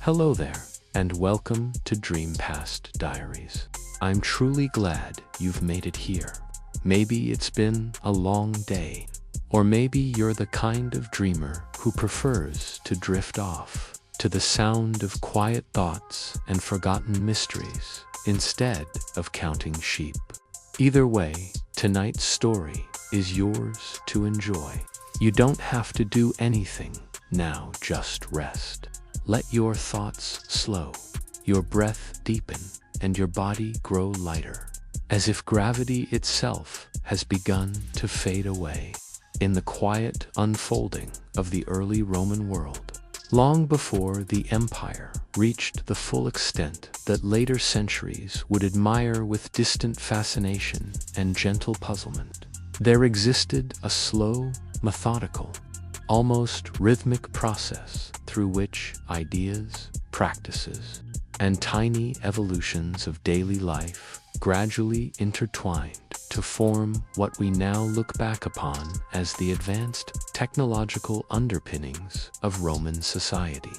Hello there, and welcome to Dream Past Diaries. I'm truly glad you've made it here. Maybe it's been a long day, or maybe you're the kind of dreamer who prefers to drift off to the sound of quiet thoughts and forgotten mysteries instead of counting sheep. Either way, tonight's story is yours to enjoy. You don't have to do anything now, just rest. Let your thoughts slow, your breath deepen, and your body grow lighter, as if gravity itself has begun to fade away in the quiet unfolding of the early Roman world. Long before the empire reached the full extent that later centuries would admire with distant fascination and gentle puzzlement, there existed a slow, methodical, almost rhythmic process through which ideas, practices, and tiny evolutions of daily life gradually intertwined to form what we now look back upon as the advanced technological underpinnings of Roman society.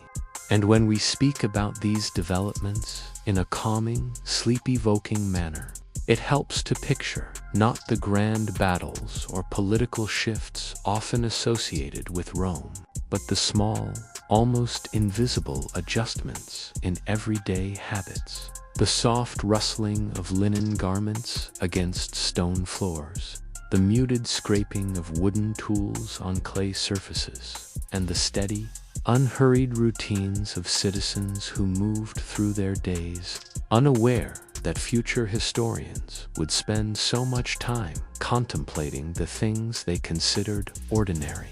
And when we speak about these developments in a calming, sleep-evoking manner, it helps to picture not the grand battles or political shifts often associated with Rome, but the small, almost invisible adjustments in everyday habits. The soft rustling of linen garments against stone floors, the muted scraping of wooden tools on clay surfaces, and the steady, unhurried routines of citizens who moved through their days, unaware that future historians would spend so much time contemplating the things they considered ordinary.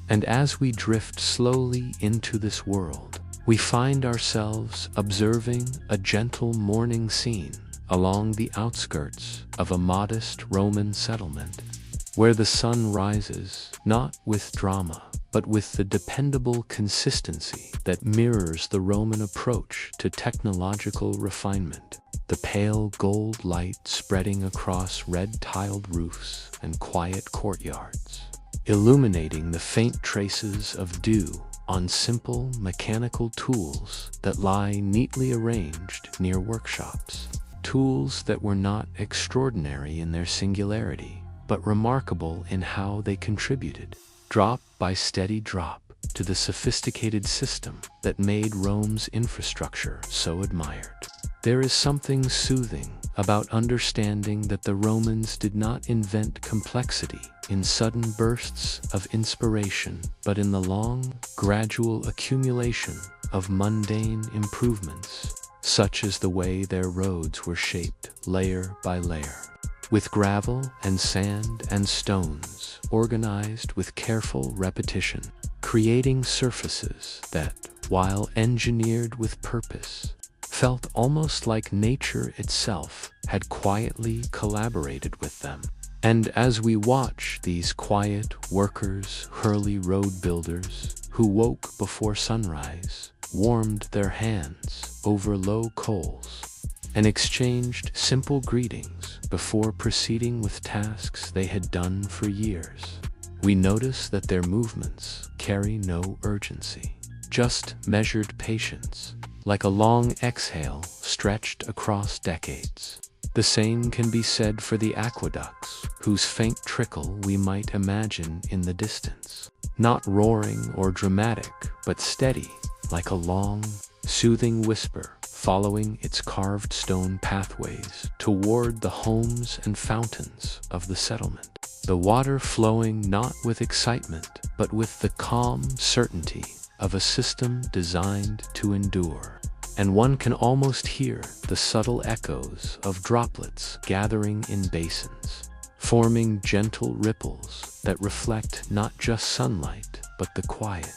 And as we drift slowly into this world, we find ourselves observing a gentle morning scene along the outskirts of a modest Roman settlement, where the sun rises not with drama, but with the dependable consistency that mirrors the Roman approach to technological refinement. The pale gold light spreading across red-tiled roofs and quiet courtyards, illuminating the faint traces of dew on simple mechanical tools that lie neatly arranged near workshops. Tools that were not extraordinary in their singularity, but remarkable in how they contributed, drop by steady drop, to the sophisticated system that made Rome's infrastructure so admired. There is something soothing about understanding that the Romans did not invent complexity in sudden bursts of inspiration, but in the long, gradual accumulation of mundane improvements, such as the way their roads were shaped layer by layer, with gravel and sand and stones organized with careful repetition, creating surfaces that, while engineered with purpose, felt almost like nature itself had quietly collaborated with them. And as we watch these quiet workers, early road builders, who woke before sunrise, warmed their hands over low coals, and exchanged simple greetings before proceeding with tasks they had done for years, we notice that their movements carry no urgency, just measured patience, like a long exhale stretched across decades. The same can be said for the aqueducts, whose faint trickle we might imagine in the distance, not roaring or dramatic, but steady, like a long, soothing whisper following its carved stone pathways toward the homes and fountains of the settlement. The water flowing not with excitement, but with the calm certainty of a system designed to endure. And one can almost hear the subtle echoes of droplets gathering in basins, forming gentle ripples that reflect not just sunlight, but the quiet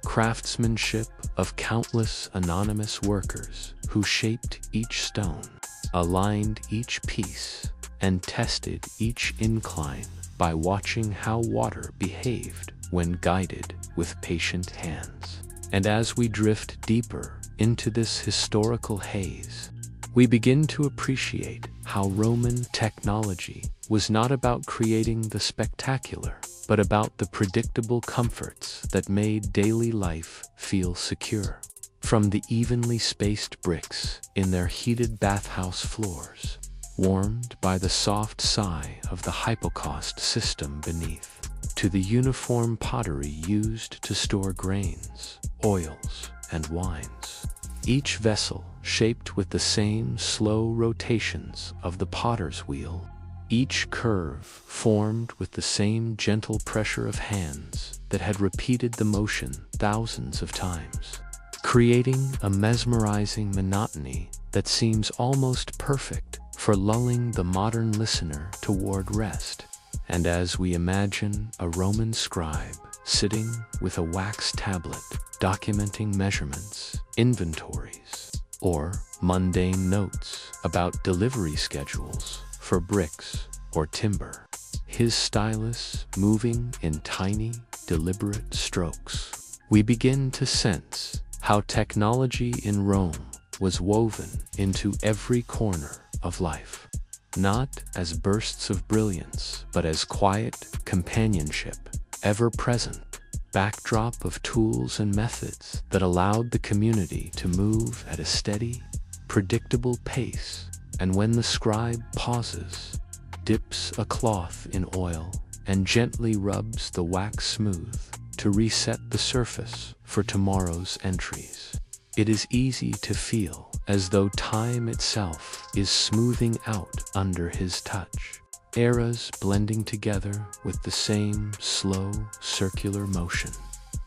craftsmanship of countless anonymous workers who shaped each stone, aligned each piece, and tested each incline by watching how water behaved when guided with patient hands. And as we drift deeper into this historical haze, we begin to appreciate how Roman technology was not about creating the spectacular, but about the predictable comforts that made daily life feel secure. from the evenly spaced bricks in their heated bathhouse floors, warmed by the soft sigh of the hypocaust system beneath, to the uniform pottery used to store grains, oils, and wines. Each vessel shaped with the same slow rotations of the potter's wheel, each curve formed with the same gentle pressure of hands that had repeated the motion thousands of times, creating a mesmerizing monotony that seems almost perfect for lulling the modern listener toward rest. And as we imagine a Roman scribe sitting with a wax tablet documenting measurements, inventories, or mundane notes about delivery schedules for bricks or timber, his stylus moving in tiny, deliberate strokes, we begin to sense how technology in Rome was woven into every corner of life, not as bursts of brilliance, but as quiet companionship, ever-present backdrop of tools and methods that allowed the community to move at a steady, predictable pace. And when the scribe pauses, dips a cloth in oil, and gently rubs the wax smooth to reset the surface for tomorrow's entries, it is easy to feel as though time itself is smoothing out under his touch, eras blending together with the same slow, circular motion.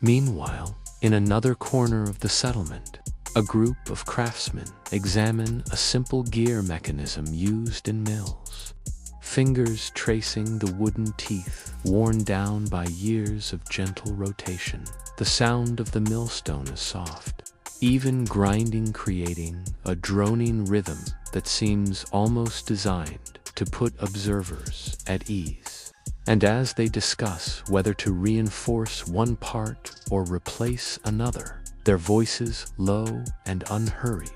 Meanwhile, in another corner of the settlement, a group of craftsmen examine a simple gear mechanism used in mills, fingers tracing the wooden teeth worn down by years of gentle rotation. The sound of the millstone is soft, even grinding, creating a droning rhythm that seems almost designed to put observers at ease. And as they discuss whether to reinforce one part or replace another, their voices low and unhurried,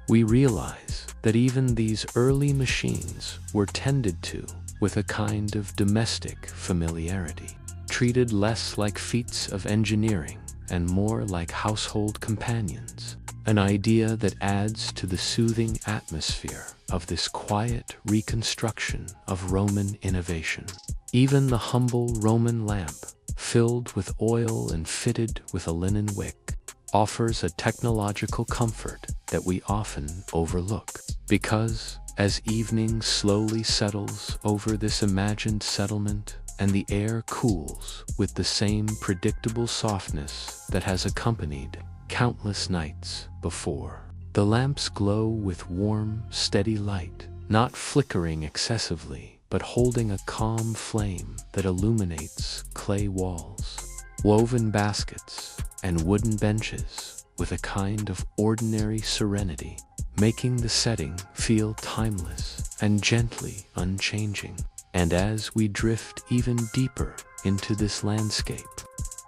we realize that even these early machines were tended to with a kind of domestic familiarity, treated less like feats of engineering and more like household companions, an idea that adds to the soothing atmosphere of this quiet reconstruction of Roman innovation. Even the humble Roman lamp, filled with oil and fitted with a linen wick, offers a technological comfort that we often overlook, because as evening slowly settles over this imagined settlement and the air cools with the same predictable softness that has accompanied countless nights before, the lamps glow with warm, steady light, not flickering excessively, but holding a calm flame that illuminates clay walls, woven baskets, and wooden benches with a kind of ordinary serenity, making the setting feel timeless and gently unchanging. And as we drift even deeper into this landscape,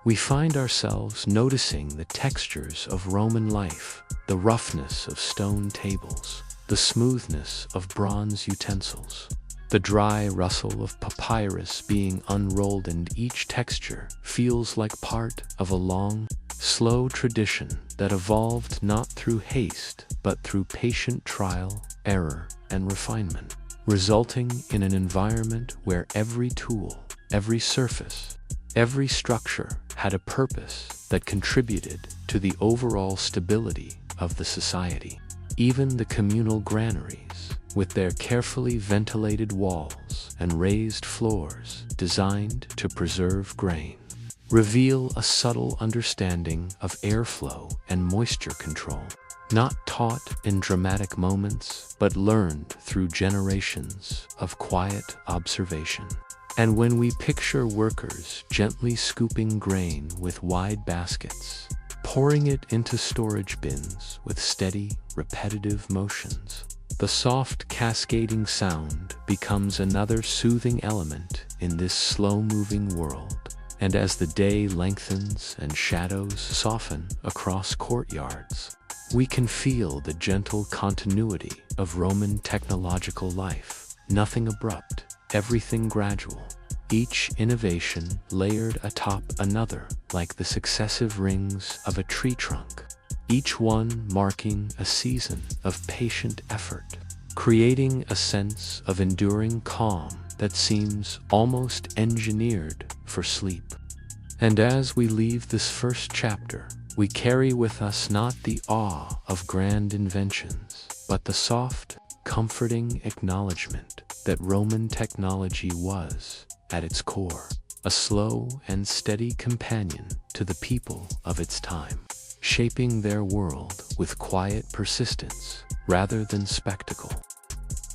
we find ourselves noticing the textures of Roman life, the roughness of stone tables, the smoothness of bronze utensils, the dry rustle of papyrus being unrolled, and each texture feels like part of a long, slow tradition that evolved not through haste but through patient trial, error, and refinement, resulting in an environment where every tool, every surface, every structure had a purpose that contributed to the overall stability of the society. Even the communal granaries, with their carefully ventilated walls and raised floors designed to preserve grain, reveal a subtle understanding of airflow and moisture control, not taught in dramatic moments, but learned through generations of quiet observation. And when we picture workers gently scooping grain with wide baskets, pouring it into storage bins with steady, repetitive motions, the soft cascading sound becomes another soothing element in this slow-moving world. And as the day lengthens and shadows soften across courtyards, we can feel the gentle continuity of Roman technological life. Nothing abrupt, everything gradual, each innovation layered atop another like the successive rings of a tree trunk. each one marking a season of patient effort, creating a sense of enduring calm that seems almost engineered for sleep. And as we leave this first chapter, we carry with us not the awe of grand inventions, but the soft, comforting acknowledgement that Roman technology was, at its core, a slow and steady companion to the people of its time, shaping their world with quiet persistence rather than spectacle.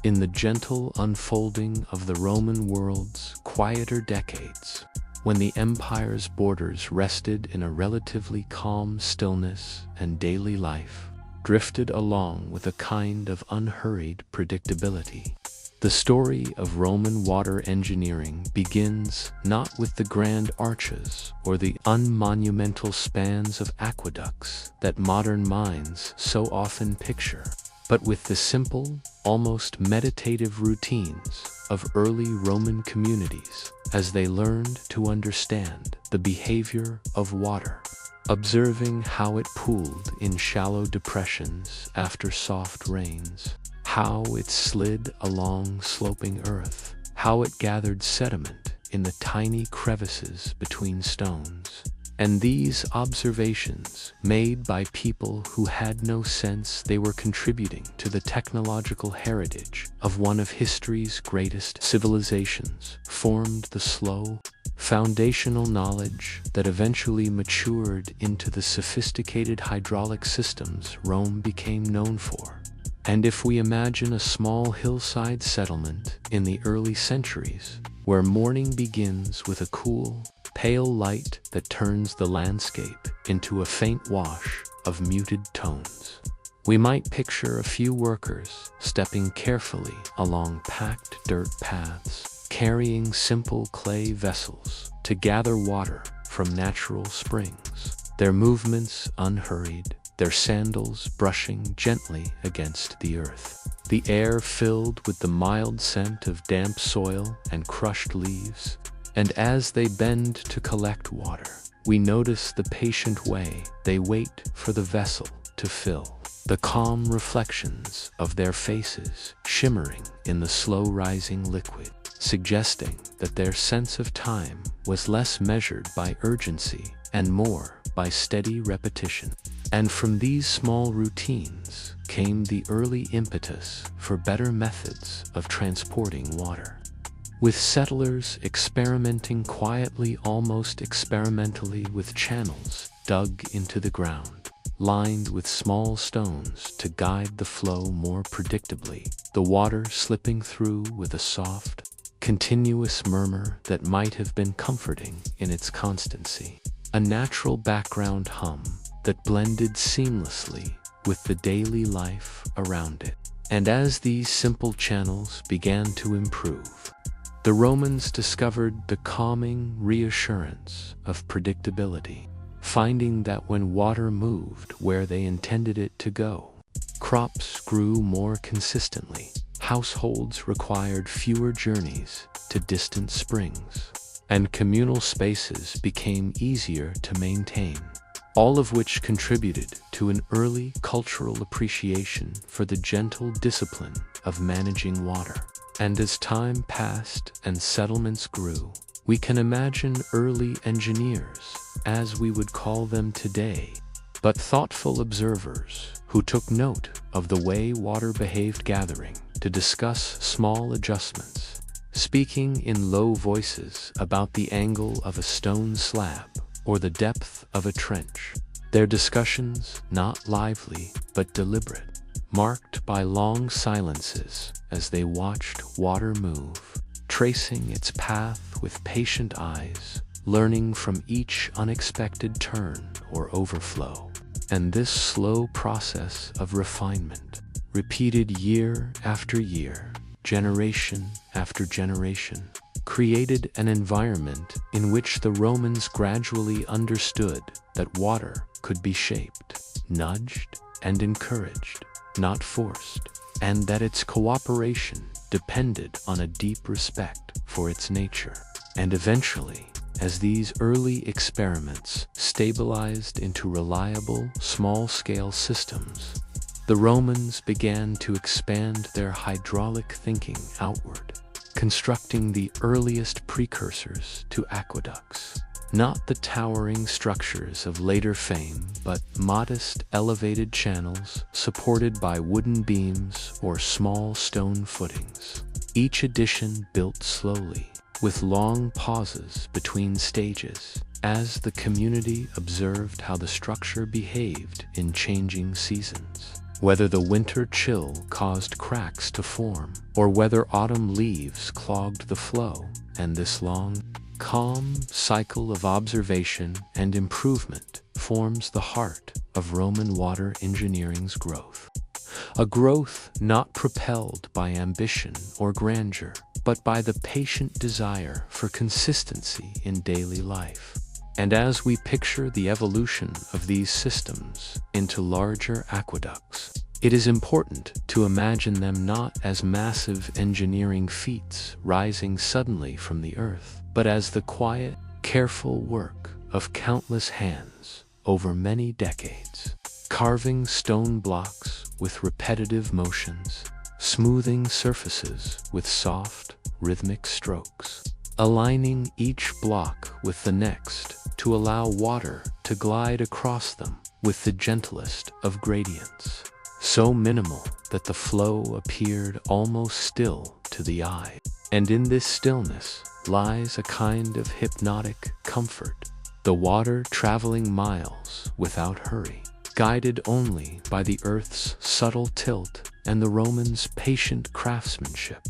In the gentle unfolding of the Roman world's quieter decades, when the empire's borders rested in a relatively calm stillness and daily life drifted along with a kind of unhurried predictability, the story of Roman water engineering begins not with the grand arches or the unmonumental spans of aqueducts that modern minds so often picture, but with the simple, almost meditative routines of early Roman communities as they learned to understand the behavior of water, observing how it pooled in shallow depressions after soft rains, how it slid along sloping earth, how it gathered sediment in the tiny crevices between stones. And these observations, made by people who had no sense they were contributing to the technological heritage of one of history's greatest civilizations, formed the slow, foundational knowledge that eventually matured into the sophisticated hydraulic systems Rome became known for. And if we imagine a small hillside settlement in the early centuries, where morning begins with a cool, pale light that turns the landscape into a faint wash of muted tones, we might picture a few workers stepping carefully along packed dirt paths, carrying simple clay vessels to gather water from natural springs, their movements unhurried, their sandals brushing gently against the earth, the air filled with the mild scent of damp soil and crushed leaves. And as they bend to collect water, we notice the patient way they wait for the vessel to fill, the calm reflections of their faces shimmering in the slow-rising liquid, suggesting that their sense of time was less measured by urgency and more by steady repetition. And from these small routines came the early impetus for better methods of transporting water, with settlers experimenting quietly, almost experimentally, with channels dug into the ground, lined with small stones to guide the flow more predictably, the water slipping through with a soft, continuous murmur that might have been comforting in its constancy, a natural background hum that blended seamlessly with the daily life around it. And as these simple channels began to improve, the Romans discovered the calming reassurance of predictability, finding that when water moved where they intended it to go, crops grew more consistently, households required fewer journeys to distant springs, and communal spaces became easier to maintain, all of which contributed to an early cultural appreciation for the gentle discipline of managing water. And as time passed and settlements grew, we can imagine early engineers, as we would call them today, but thoughtful observers who took note of the way water behaved, gathering to discuss small adjustments, speaking in low voices about the angle of a stone slab or the depth of a trench, their discussions not lively but deliberate, marked by long silences as they watched water move, tracing its path with patient eyes, learning from each unexpected turn or overflow. And this slow process of refinement, repeated year after year, generation after generation, created an environment in which the Romans gradually understood that water could be shaped, nudged, and encouraged, not forced, and that its cooperation depended on a deep respect for its nature. And eventually, as these early experiments stabilized into reliable, small-scale systems, the Romans began to expand their hydraulic thinking outward, constructing the earliest precursors to aqueducts. Not the towering structures of later fame, but modest, elevated channels supported by wooden beams or small stone footings. Each addition built slowly, with long pauses between stages, as the community observed how the structure behaved in changing seasons. Whether the winter chill caused cracks to form, or whether autumn leaves clogged the flow, and this long, calm cycle of observation and improvement forms the heart of Roman water engineering's growth. A growth not propelled by ambition or grandeur, but by the patient desire for consistency in daily life. And as we picture the evolution of these systems into larger aqueducts, it is important to imagine them not as massive engineering feats rising suddenly from the earth, but as the quiet, careful work of countless hands over many decades, carving stone blocks with repetitive motions, smoothing surfaces with soft, rhythmic strokes, aligning each block with the next to allow water to glide across them with the gentlest of gradients, so minimal that the flow appeared almost still to the eye. And in this stillness lies a kind of hypnotic comfort, the water traveling miles without hurry, guided only by the earth's subtle tilt and the Romans' patient craftsmanship.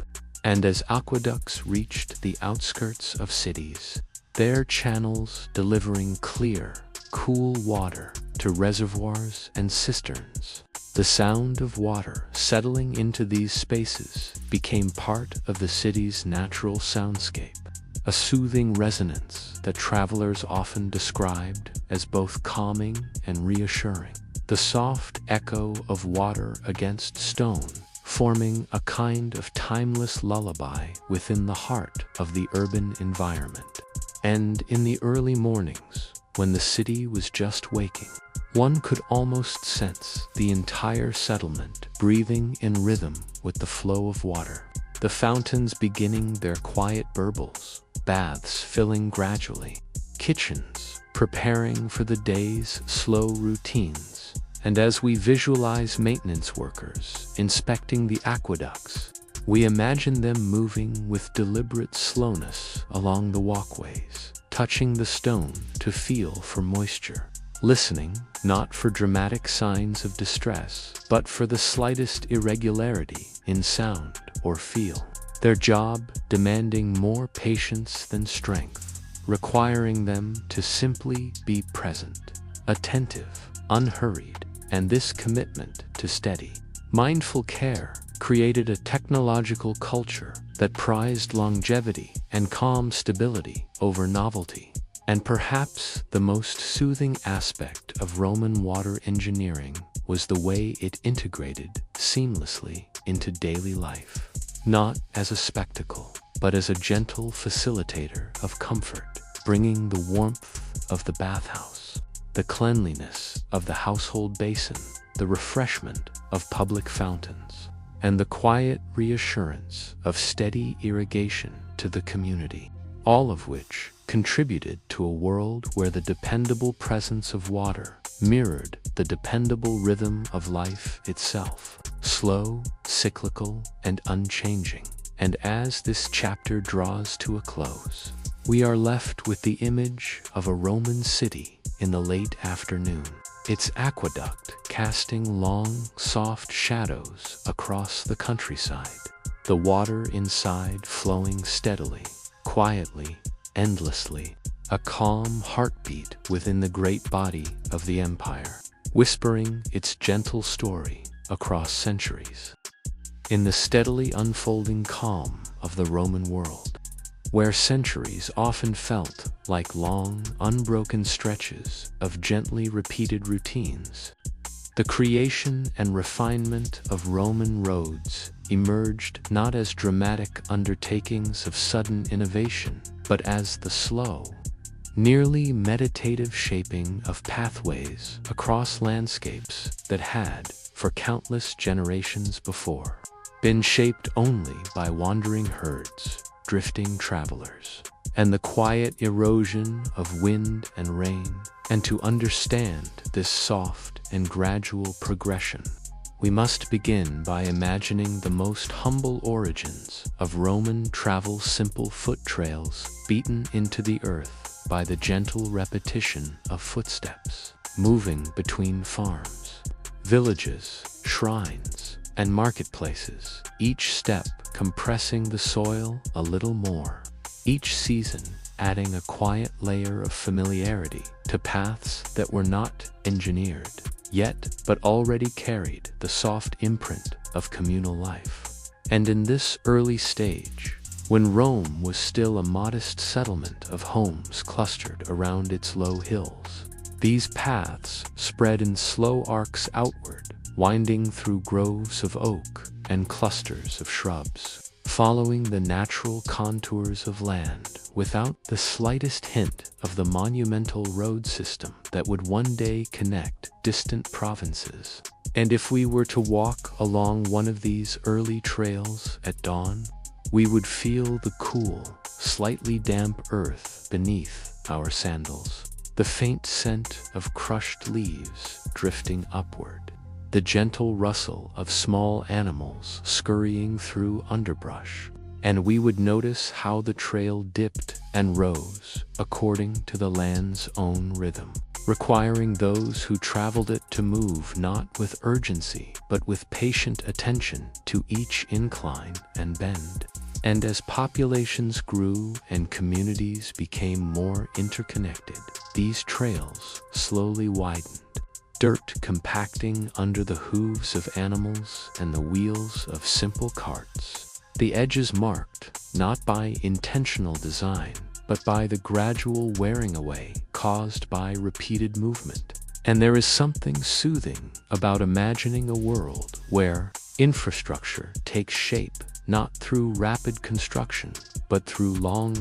And as aqueducts reached the outskirts of cities, their channels delivering clear, cool water to reservoirs and cisterns, the sound of water settling into these spaces became part of the city's natural soundscape, a soothing resonance that travelers often described as both calming and reassuring. The soft echo of water against stone, forming a kind of timeless lullaby within the heart of the urban environment. And in the early mornings, when the city was just waking, one could almost sense the entire settlement breathing in rhythm with the flow of water, the fountains beginning their quiet burbles, baths filling gradually, kitchens preparing for the day's slow routines. And as we visualize maintenance workers inspecting the aqueducts, we imagine them moving with deliberate slowness along the walkways, touching the stone to feel for moisture, listening not for dramatic signs of distress, but for the slightest irregularity in sound or feel. Their job demanding more patience than strength, requiring them to simply be present, attentive, unhurried, and this commitment to steady, mindful care created a technological culture that prized longevity and calm stability over novelty. And perhaps the most soothing aspect of Roman water engineering was the way it integrated seamlessly into daily life, not as a spectacle, but as a gentle facilitator of comfort, bringing the warmth of the bathhouse, the cleanliness of the household basin, the refreshment of public fountains, and the quiet reassurance of steady irrigation to the community, all of which contributed to a world where the dependable presence of water mirrored the dependable rhythm of life itself, slow, cyclical, and unchanging. And as this chapter draws to a close, we are left with the image of a Roman city in the late afternoon, its aqueduct casting long, soft shadows across the countryside, the water inside flowing steadily, quietly, endlessly, a calm heartbeat within the great body of the empire, whispering its gentle story across centuries. In the steadily unfolding calm of the Roman world, where centuries often felt like long, unbroken stretches of gently repeated routines, the creation and refinement of Roman roads emerged not as dramatic undertakings of sudden innovation, but as the slow, nearly meditative shaping of pathways across landscapes that had, for countless generations before, been shaped only by wandering herds, drifting travelers, and the quiet erosion of wind and rain. And to understand this soft and gradual progression, we must begin by imagining the most humble origins of Roman travel, simple foot trails beaten into the earth by the gentle repetition of footsteps, moving between farms, villages, shrines, and marketplaces, each step compressing the soil a little more, each season adding a quiet layer of familiarity to paths that were not engineered yet, but already carried the soft imprint of communal life. And in this early stage, when Rome was still a modest settlement of homes clustered around its low hills, these paths spread in slow arcs outward, winding through groves of oak and clusters of shrubs, following the natural contours of land without the slightest hint of the monumental road system that would one day connect distant provinces. And if we were to walk along one of these early trails at dawn, we would feel the cool, slightly damp earth beneath our sandals, the faint scent of crushed leaves drifting upward, the gentle rustle of small animals scurrying through underbrush, and we would notice how the trail dipped and rose according to the land's own rhythm, requiring those who traveled it to move not with urgency but with patient attention to each incline and bend. And as populations grew and communities became more interconnected, these trails slowly widened, dirt compacting under the hooves of animals and the wheels of simple carts, the edges marked not by intentional design, but by the gradual wearing away caused by repeated movement. And there is something soothing about imagining a world where infrastructure takes shape not through rapid construction, but through long,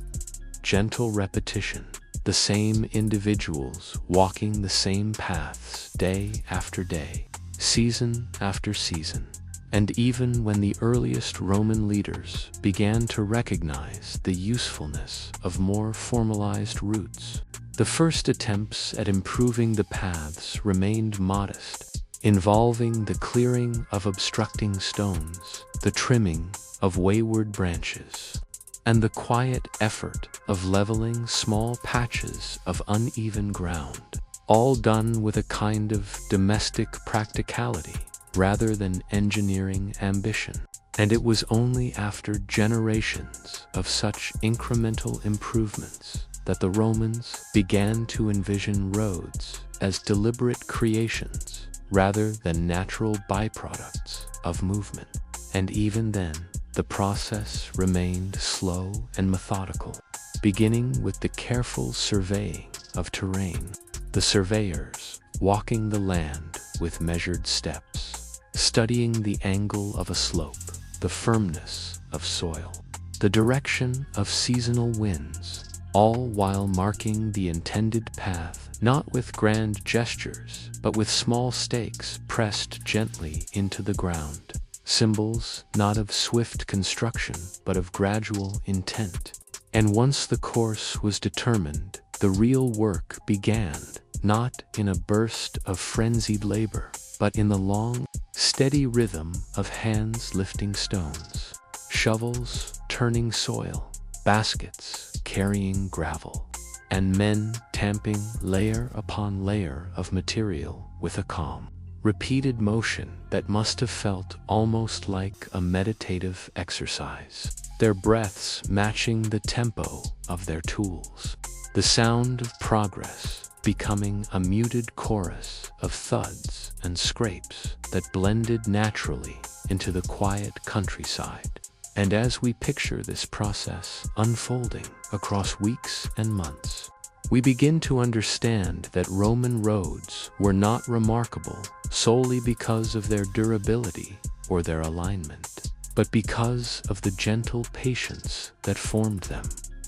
gentle repetition, the same individuals walking the same paths day after day, season after season. And even when the earliest Roman leaders began to recognize the usefulness of more formalized routes, the first attempts at improving the paths remained modest, involving the clearing of obstructing stones, the trimming of wayward branches, and the quiet effort of leveling small patches of uneven ground, all done with a kind of domestic practicality rather than engineering ambition. And it was only after generations of such incremental improvements that the Romans began to envision roads as deliberate creations rather than natural byproducts of movement. And even then, the process remained slow and methodical, beginning with the careful surveying of terrain, the surveyors walking the land with measured steps, studying the angle of a slope, the firmness of soil, the direction of seasonal winds, all while marking the intended path not with grand gestures, but with small stakes pressed gently into the ground, symbols not of swift construction, but of gradual intent. And once the course was determined, the real work began, not in a burst of frenzied labor, but in the long, steady rhythm of hands lifting stones, shovels turning soil, baskets carrying gravel, and men tamping layer upon layer of material with a calm, repeated motion that must have felt almost like a meditative exercise, their breaths matching the tempo of their tools, the sound of progress becoming a muted chorus of thuds and scrapes that blended naturally into the quiet countryside. And as we picture this process unfolding across weeks and months, we begin to understand that Roman roads were not remarkable solely because of their durability or their alignment, but because of the gentle patience that formed them,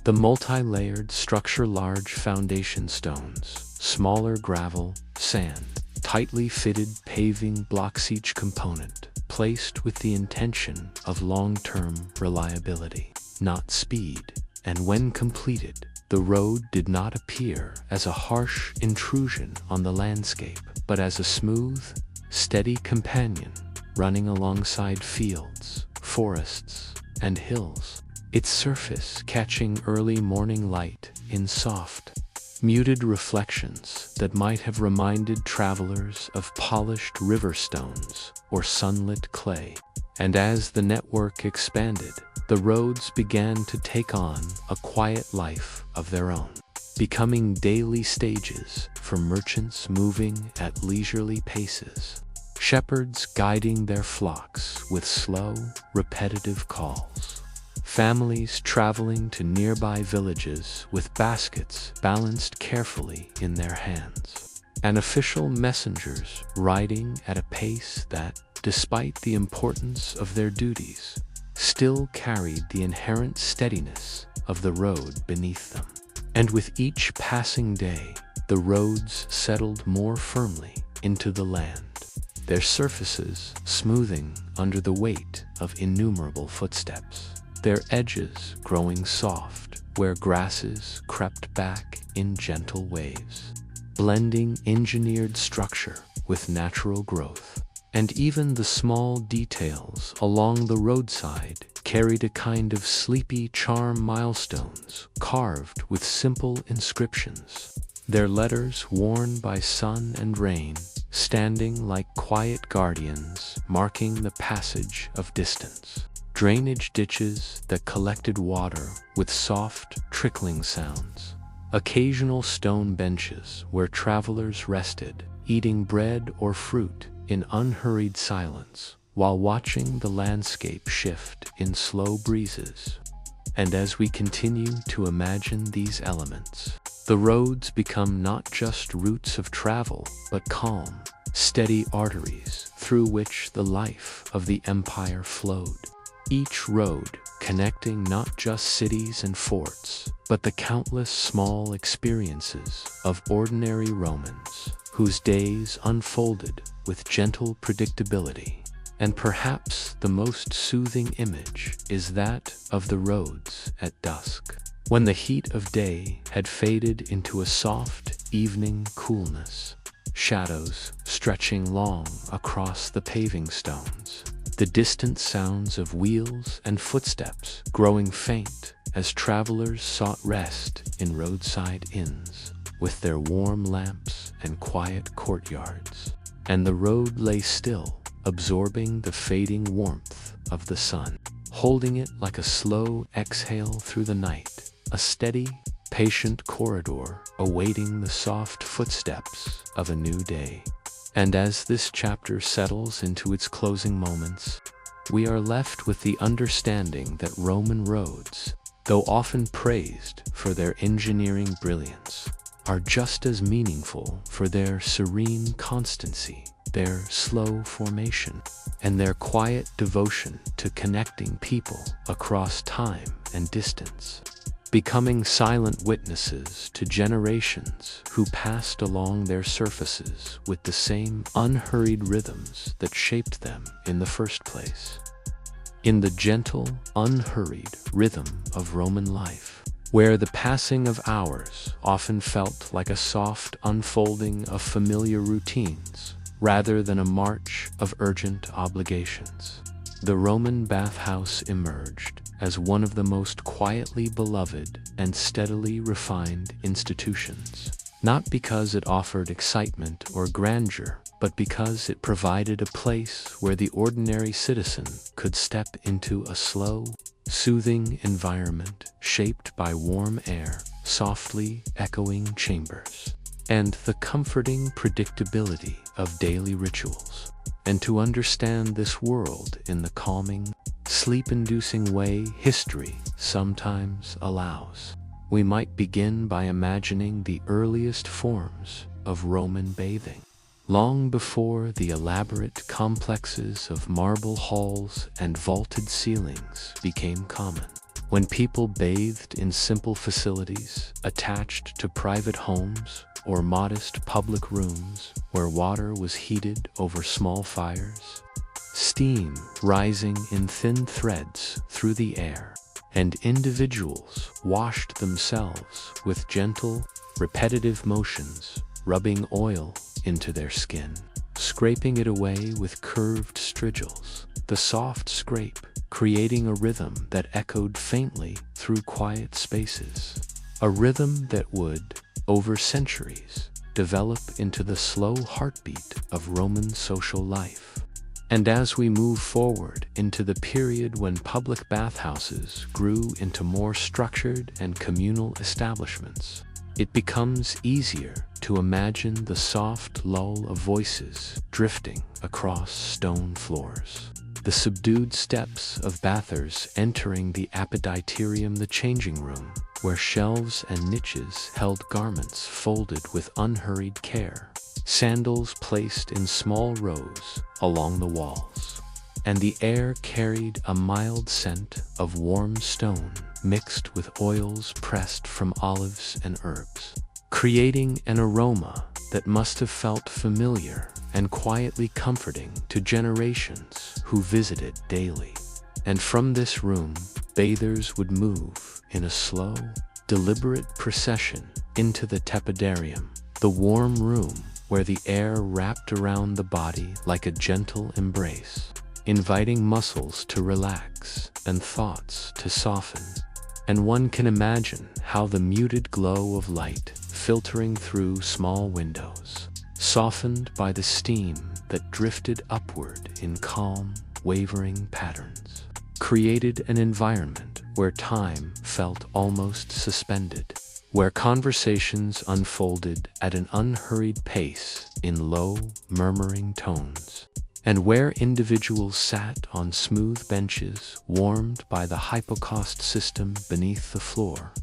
The multi-layered structure, large foundation stones, smaller gravel, sand, tightly fitted paving blocks, each component placed with the intention of long-term reliability, not speed. And when completed, the road did not appear as a harsh intrusion on the landscape, but as a smooth, steady companion running alongside fields, forests, and hills, its surface catching early morning light in soft, muted reflections that might have reminded travelers of polished river stones or sunlit clay. And as the network expanded, the roads began to take on a quiet life of their own, becoming daily stages for merchants moving at leisurely paces, shepherds guiding their flocks with slow, repetitive calls, families traveling to nearby villages with baskets balanced carefully in their hands, and official messengers riding at a pace that, despite the importance of their duties, still carried the inherent steadiness of the road beneath them. And with each passing day, the roads settled more firmly into the land, their surfaces smoothing under the weight of innumerable footsteps, their edges growing soft where grasses crept back in gentle waves, blending engineered structure with natural growth. And even the small details along the roadside carried a kind of sleepy charm, milestones carved with simple inscriptions, their letters worn by sun and rain, standing like quiet guardians marking the passage of distance. Drainage ditches that collected water with soft, trickling sounds. Occasional stone benches where travelers rested, eating bread or fruit in unhurried silence, while watching the landscape shift in slow breezes. And as we continue to imagine these elements, the roads become not just routes of travel, but calm, steady arteries through which the life of the empire flowed. Each road connecting not just cities and forts, but the countless small experiences of ordinary Romans, whose days unfolded with gentle predictability. And perhaps the most soothing image is that of the roads at dusk, when the heat of day had faded into a soft evening coolness, shadows stretching long across the paving stones, the distant sounds of wheels and footsteps growing faint as travelers sought rest in roadside inns with their warm lamps and quiet courtyards. And the road lay still, absorbing the fading warmth of the sun, holding it like a slow exhale through the night, a steady, patient corridor awaiting the soft footsteps of a new day. And as this chapter settles into its closing moments, we are left with the understanding that Roman roads, though often praised for their engineering brilliance, are just as meaningful for their serene constancy, their slow formation, and their quiet devotion to connecting people across time and distance, becoming silent witnesses to generations who passed along their surfaces with the same unhurried rhythms that shaped them in the first place. In the gentle, unhurried rhythm of Roman life, where the passing of hours often felt like a soft unfolding of familiar routines rather than a march of urgent obligations, the Roman bathhouse emerged as one of the most quietly beloved and steadily refined institutions, not because it offered excitement or grandeur, but because it provided a place where the ordinary citizen could step into a slow, soothing environment shaped by warm air, softly echoing chambers, and the comforting predictability of daily rituals. And to understand this world in the calming, sleep-inducing way history sometimes allows, we might begin by imagining the earliest forms of Roman bathing. Long before the elaborate complexes of marble halls and vaulted ceilings became common, When people bathed in simple facilities attached to private homes or modest public rooms where water was heated over small fires, steam rising in thin threads through the air, and individuals washed themselves with gentle, repetitive motions, rubbing oil into their skin, scraping it away with curved strigils, the soft scrape creating a rhythm that echoed faintly through quiet spaces, a rhythm that would, over centuries, develop into the slow heartbeat of Roman social life. And as we move forward into the period when public bathhouses grew into more structured and communal establishments, it becomes easier to imagine the soft lull of voices drifting across stone floors, the subdued steps of bathers entering the apoditerium, the changing room, where shelves and niches held garments folded with unhurried care, sandals placed in small rows along the walls, and the air carried a mild scent of warm stone mixed with oils pressed from olives and herbs, creating an aroma that must have felt familiar and quietly comforting to generations who visited daily. And from this room, bathers would move in a slow, deliberate procession into the tepidarium, the warm room where the air wrapped around the body like a gentle embrace, inviting muscles to relax and thoughts to soften. And one can imagine how the muted glow of light filtering through small windows, softened by the steam that drifted upward in calm, wavering patterns, created an environment where time felt almost suspended, where conversations unfolded at an unhurried pace in low, murmuring tones, and where individuals sat on smooth benches warmed by the hypocaust system beneath the floor,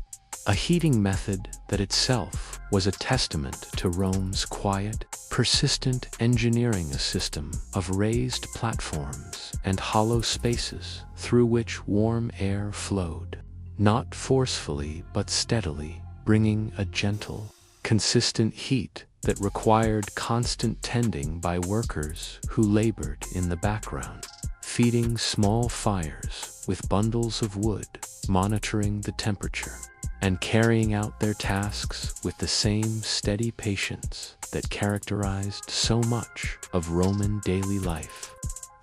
a heating method that itself was a testament to Rome's quiet, persistent engineering, a system of raised platforms and hollow spaces through which warm air flowed, not forcefully but steadily, bringing a gentle, consistent heat that required constant tending by workers who labored in the background, feeding small fires with bundles of wood, monitoring the temperature, and carrying out their tasks with the same steady patience that characterized so much of Roman daily life.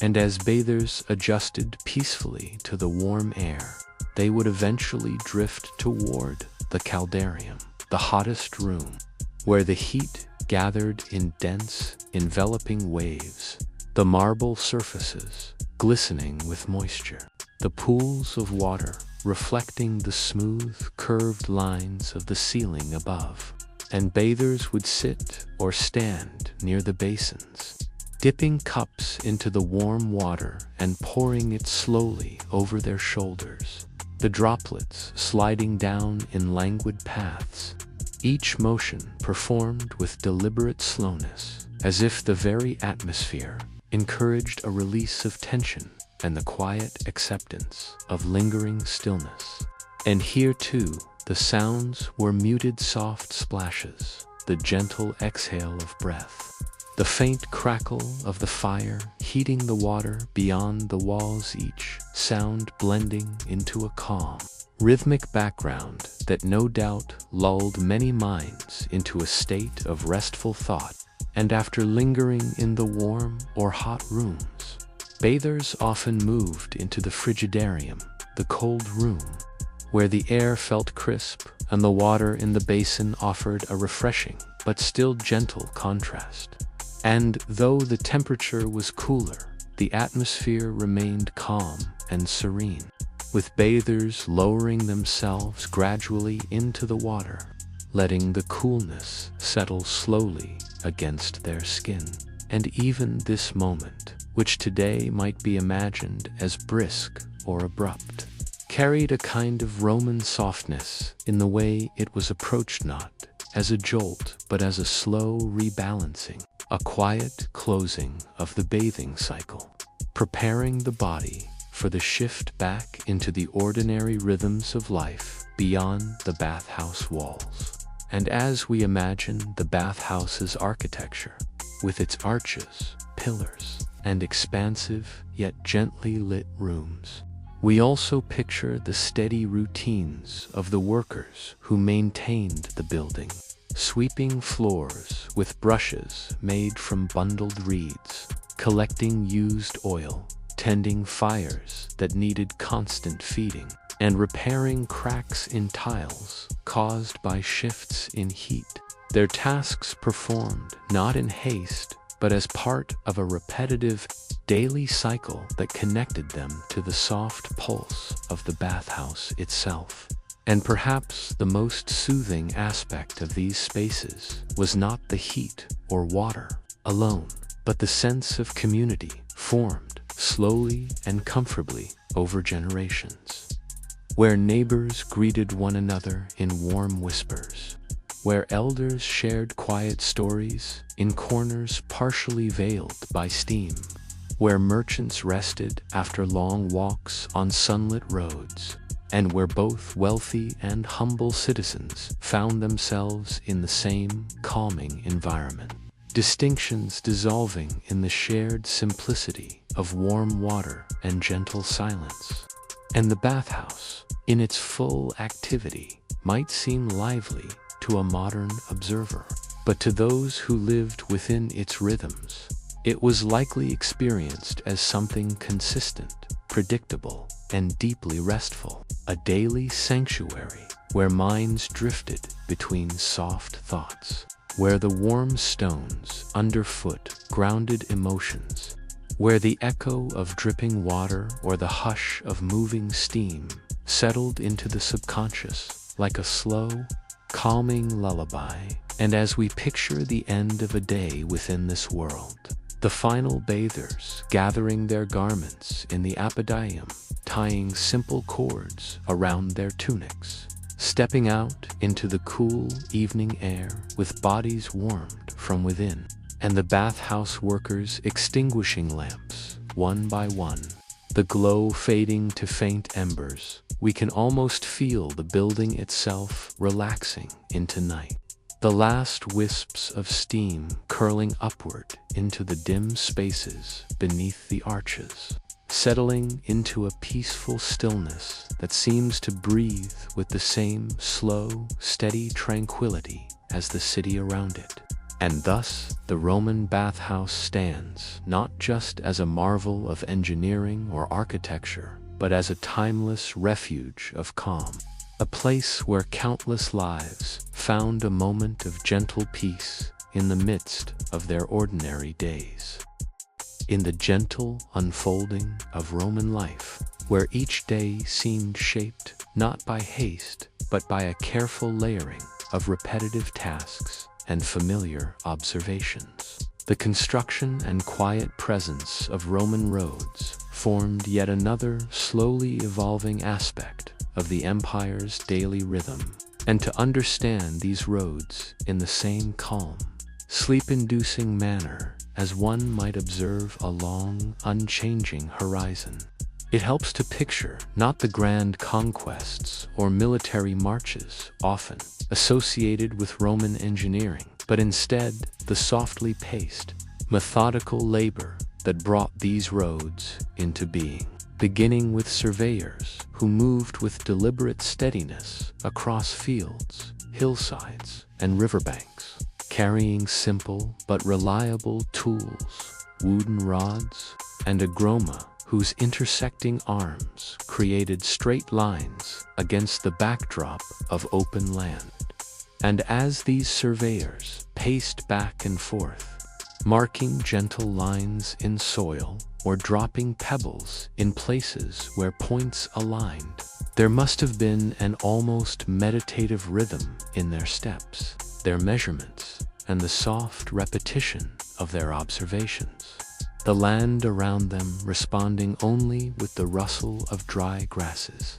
And as bathers adjusted peacefully to the warm air, they would eventually drift toward the caldarium, the hottest room, where the heat gathered in dense, enveloping waves, the marble surfaces glistening with moisture, the pools of water reflecting the smooth, curved lines of the ceiling above, and bathers would sit or stand near the basins, dipping cups into the warm water and pouring it slowly over their shoulders, the droplets sliding down in languid paths, each motion performed with deliberate slowness, as if the very atmosphere encouraged a release of tension and the quiet acceptance of lingering stillness. And here too, the sounds were muted soft splashes, the gentle exhale of breath, the faint crackle of the fire heating the water beyond the walls, each sound blending into a calm, rhythmic background that no doubt lulled many minds into a state of restful thought. And after lingering in the warm or hot rooms, bathers often moved into the frigidarium, the cold room, where the air felt crisp and the water in the basin offered a refreshing but still gentle contrast. And though the temperature was cooler, the atmosphere remained calm and serene, with bathers lowering themselves gradually into the water, letting the coolness settle slowly against their skin. And even this moment, which today might be imagined as brisk or abrupt, carried a kind of Roman softness in the way it was approached, not as a jolt but as a slow rebalancing, a quiet closing of the bathing cycle, preparing the body for the shift back into the ordinary rhythms of life beyond the bathhouse walls. And as we imagine the bathhouse's architecture, with its arches, pillars, and expansive yet gently lit rooms, we also picture the steady routines of the workers who maintained the building, sweeping floors with brushes made from bundled reeds, collecting used oil, tending fires that needed constant feeding, and repairing cracks in tiles caused by shifts in heat. Their tasks performed not in haste, but as part of a repetitive daily cycle that connected them to the soft pulse of the bathhouse itself. And perhaps the most soothing aspect of these spaces was not the heat or water alone, but the sense of community formed slowly and comfortably over generations, where neighbors greeted one another in warm whispers, where elders shared quiet stories in corners partially veiled by steam, where merchants rested after long walks on sunlit roads, and where both wealthy and humble citizens found themselves in the same calming environment. Distinctions dissolving in the shared simplicity of warm water and gentle silence. And the bathhouse, in its full activity, might seem lively to a modern observer, but to those who lived within its rhythms, it was likely experienced as something consistent, predictable, and deeply restful, a daily sanctuary where minds drifted between soft thoughts, where the warm stones underfoot grounded emotions, where the echo of dripping water or the hush of moving steam settled into the subconscious like a slow, calming lullaby. And as we picture the end of a day within this world, the final bathers gathering their garments in the apodium, tying simple cords around their tunics, stepping out into the cool evening air with bodies warmed from within, and the bathhouse workers extinguishing lamps one by one, the glow fading to faint embers, we can almost feel the building itself relaxing into night. The last wisps of steam curling upward into the dim spaces beneath the arches, settling into a peaceful stillness that seems to breathe with the same slow, steady tranquility as the city around it. And thus, the Roman bathhouse stands not just as a marvel of engineering or architecture, but as a timeless refuge of calm. A place where countless lives found a moment of gentle peace in the midst of their ordinary days. In the gentle unfolding of Roman life, where each day seemed shaped not by haste, but by a careful layering of repetitive tasks and familiar observations, the construction and quiet presence of Roman roads formed yet another slowly evolving aspect of the empire's daily rhythm. And to understand these roads in the same calm, sleep-inducing manner as one might observe a long, unchanging horizon, it helps to picture not the grand conquests or military marches often associated with Roman engineering, but instead the softly paced, methodical labor that brought these roads into being, beginning with surveyors who moved with deliberate steadiness across fields, hillsides, and riverbanks, carrying simple but reliable tools, wooden rods, and a groma whose intersecting arms created straight lines against the backdrop of open land. And as these surveyors paced back and forth, marking gentle lines in soil or dropping pebbles in places where points aligned, there must have been an almost meditative rhythm in their steps, their measurements, and the soft repetition of their observations. The land around them responding only with the rustle of dry grasses,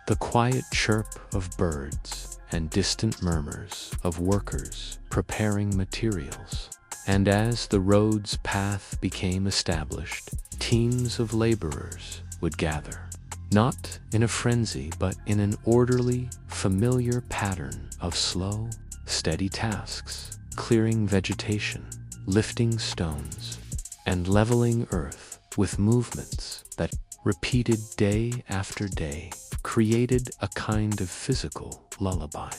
the quiet chirp of birds, and distant murmurs of workers preparing materials. And as the road's path became established, teams of laborers would gather, not in a frenzy, but in an orderly, familiar pattern of slow, steady tasks, clearing vegetation, lifting stones, and leveling earth with movements that, repeated day after day, created a kind of physical lullaby.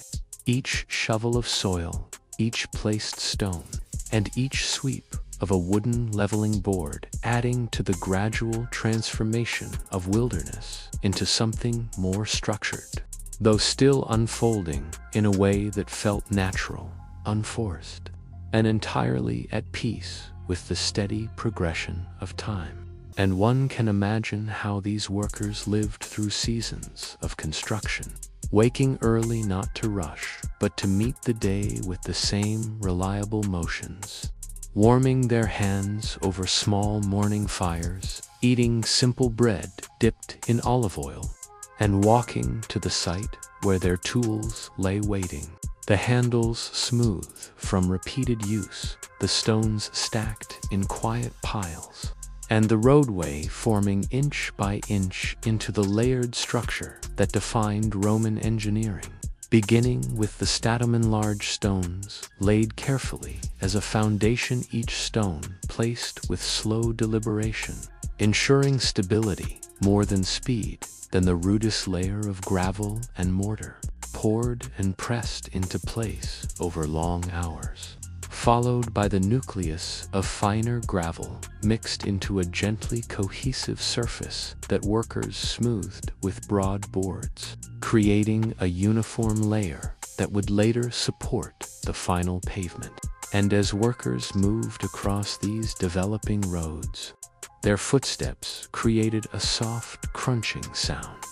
Each shovel of soil, each placed stone, and each sweep of a wooden leveling board adding to the gradual transformation of wilderness into something more structured, though still unfolding in a way that felt natural, unforced, and entirely at peace with the steady progression of time. And one can imagine how these workers lived through seasons of construction, waking early not to rush, but to meet the day with the same reliable motions, warming their hands over small morning fires, eating simple bread dipped in olive oil, and walking to the site where their tools lay waiting, the handles smooth from repeated use, the stones stacked in quiet piles, and the roadway forming inch by inch into the layered structure that defined Roman engineering, beginning with the stamen large stones laid carefully as a foundation, each stone placed with slow deliberation, ensuring stability more than speed, then the rudest layer of gravel and mortar, poured and pressed into place over long hours, followed by the nucleus of finer gravel mixed into a gently cohesive surface that workers smoothed with broad boards, creating a uniform layer that would later support the final pavement. And as workers moved across these developing roads, their footsteps created a soft crunching sound,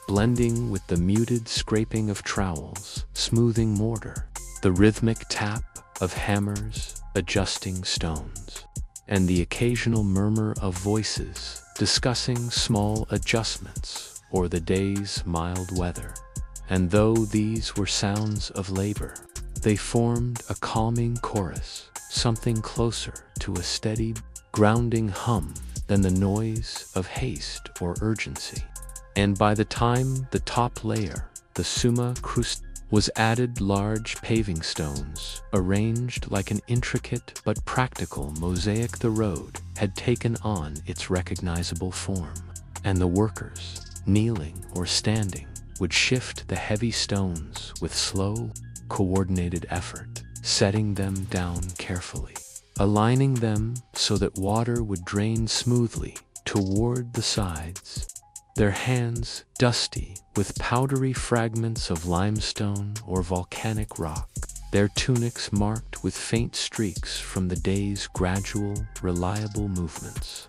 blending with the muted scraping of trowels, smoothing mortar, the rhythmic tap of hammers adjusting stones, and the occasional murmur of voices discussing small adjustments or the day's mild weather. And though these were sounds of labor, they formed a calming chorus, something closer to a steady, grounding hum than the noise of haste or urgency. And by the time the top layer, the summa crust, was added, large paving stones, arranged like an intricate but practical mosaic, the road had taken on its recognizable form, and the workers, kneeling or standing, would shift the heavy stones with slow, coordinated effort, setting them down carefully, aligning them so that water would drain smoothly toward the sides, their hands dusty with powdery fragments of limestone or volcanic rock, their tunics marked with faint streaks from the day's gradual, reliable movements.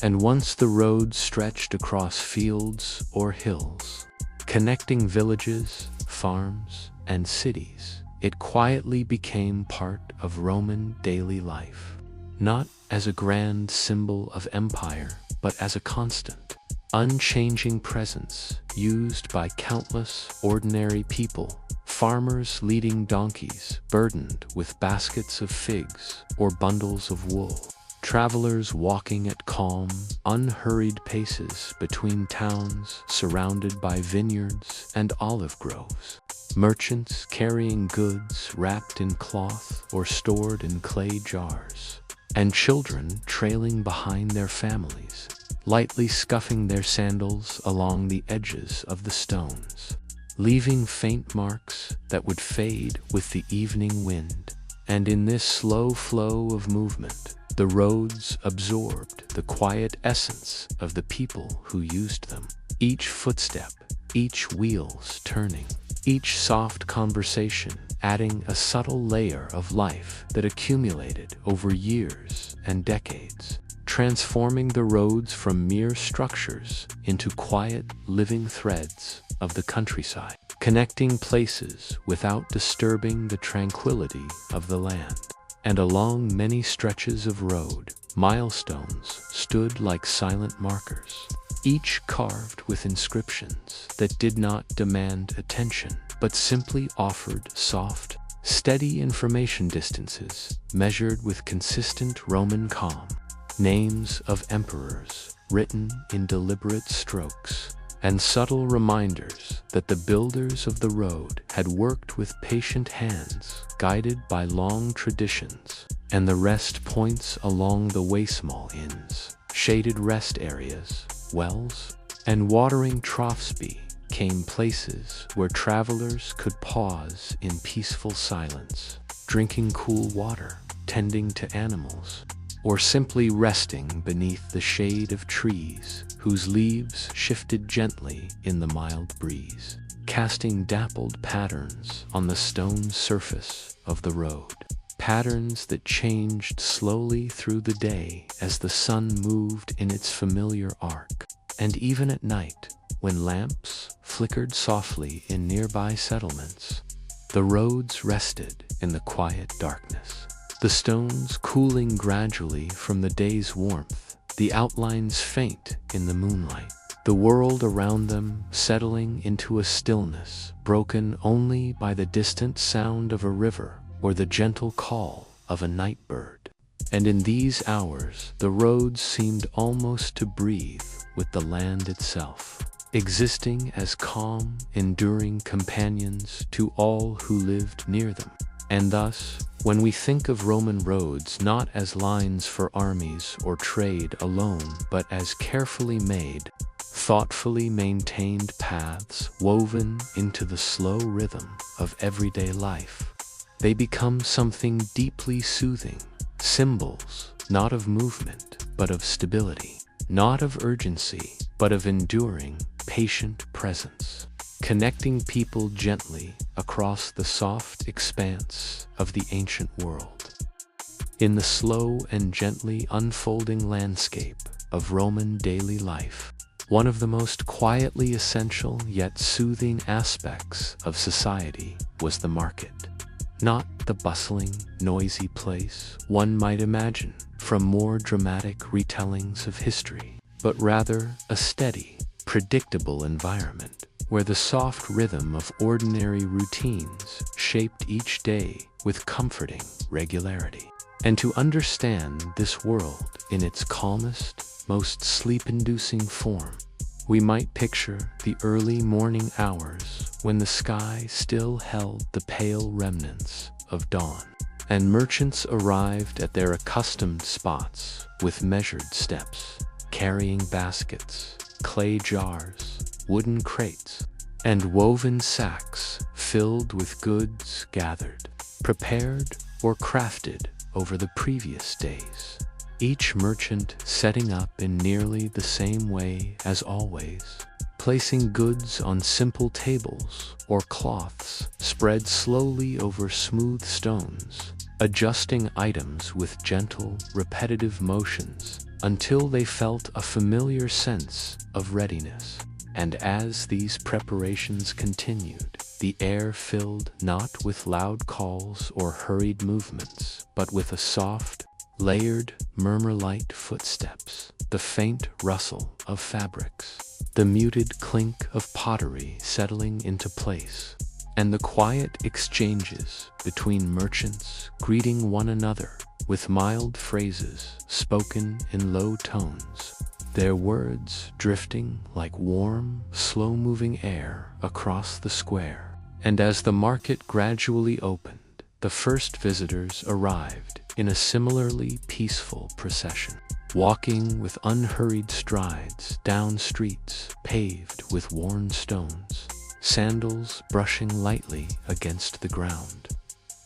And once the road stretched across fields or hills, connecting villages, farms, and cities, it quietly became part of Roman daily life, not as a grand symbol of empire, but as a constant, unchanging presence used by countless ordinary people, farmers leading donkeys burdened with baskets of figs or bundles of wool, travelers walking at calm, unhurried paces between towns surrounded by vineyards and olive groves, merchants carrying goods wrapped in cloth or stored in clay jars, and children trailing behind their families, lightly scuffing their sandals along the edges of the stones, leaving faint marks that would fade with the evening wind. And in this slow flow of movement, the roads absorbed the quiet essence of the people who used them. Each footstep, each wheels turning, each soft conversation adding a subtle layer of life that accumulated over years and decades, transforming the roads from mere structures into quiet, living threads of the countryside, connecting places without disturbing the tranquility of the land. And along many stretches of road, milestones stood like silent markers, each carved with inscriptions that did not demand attention, but simply offered soft, Steady information distances measured with consistent Roman calm. Names of emperors written in deliberate strokes, and subtle reminders that the builders of the road had worked with patient hands, guided by long traditions. And the rest points along the way, small inns, shaded rest areas, wells, and watering troughs became places where travelers could pause in peaceful silence, drinking cool water, tending to animals, or simply resting beneath the shade of trees whose leaves shifted gently in the mild breeze, casting dappled patterns on the stone surface of the road. Patterns that changed slowly through the day as the sun moved in its familiar arc. And even at night, when lamps flickered softly in nearby settlements, the roads rested in the quiet darkness. The stones cooling gradually from the day's warmth, the outlines faint in the moonlight, the world around them settling into a stillness broken only by the distant sound of a river or the gentle call of a night bird. And in these hours, the roads seemed almost to breathe with the land itself, existing as calm, enduring companions to all who lived near them. And thus, when we think of Roman roads not as lines for armies or trade alone, but as carefully made, thoughtfully maintained paths woven into the slow rhythm of everyday life, they become something deeply soothing, symbols not of movement, but of stability, not of urgency, but of enduring, patient presence, connecting people gently across the soft expanse of the ancient world. In the slow and gently unfolding landscape of Roman daily life, one of the most quietly essential yet soothing aspects of society was the market. Not the bustling, noisy place one might imagine from more dramatic retellings of history, but rather a steady, predictable environment where the soft rhythm of ordinary routines shaped each day with comforting regularity. And to understand this world in its calmest, most sleep-inducing form, we might picture the early morning hours when the sky still held the pale remnants of dawn, and merchants arrived at their accustomed spots with measured steps, carrying baskets, clay jars, wooden crates, and woven sacks filled with goods gathered, prepared, or crafted over the previous days. Each merchant setting up in nearly the same way as always, placing goods on simple tables or cloths spread slowly over smooth stones, adjusting items with gentle, repetitive motions until they felt a familiar sense of readiness. And as these preparations continued, the air filled not with loud calls or hurried movements, but with a soft, layered murmur-light footsteps, the faint rustle of fabrics, the muted clink of pottery settling into place, and the quiet exchanges between merchants greeting one another with mild phrases spoken in low tones, their words drifting like warm, slow-moving air across the square. And as the market gradually opened, the first visitors arrived in a similarly peaceful procession, walking with unhurried strides down streets paved with worn stones, sandals brushing lightly against the ground,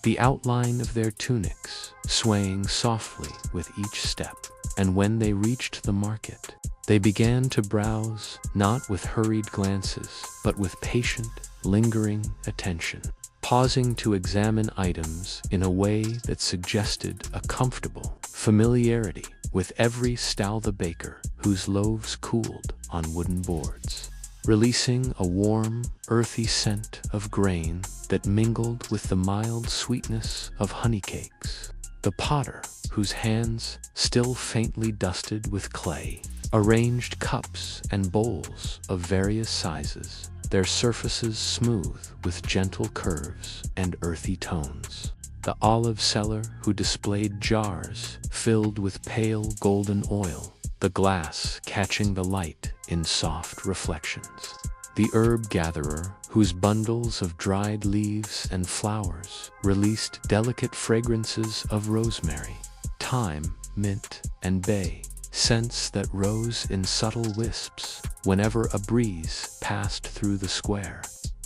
the outline of their tunics swaying softly with each step. And when they reached the market, they began to browse not with hurried glances, but with patient, lingering attention, pausing to examine items in a way that suggested a comfortable familiarity with every stall the baker whose loaves cooled on wooden boards, releasing a warm, earthy scent of grain that mingled with the mild sweetness of honey cakes. The potter, whose hands, still faintly dusted with clay, arranged cups and bowls of various sizes, their surfaces smooth with gentle curves and earthy tones. The olive seller who displayed jars filled with pale golden oil, the glass catching the light in soft reflections. The herb gatherer whose bundles of dried leaves and flowers released delicate fragrances of rosemary, thyme, mint, and bay, scents that rose in subtle wisps whenever a breeze passed through the square.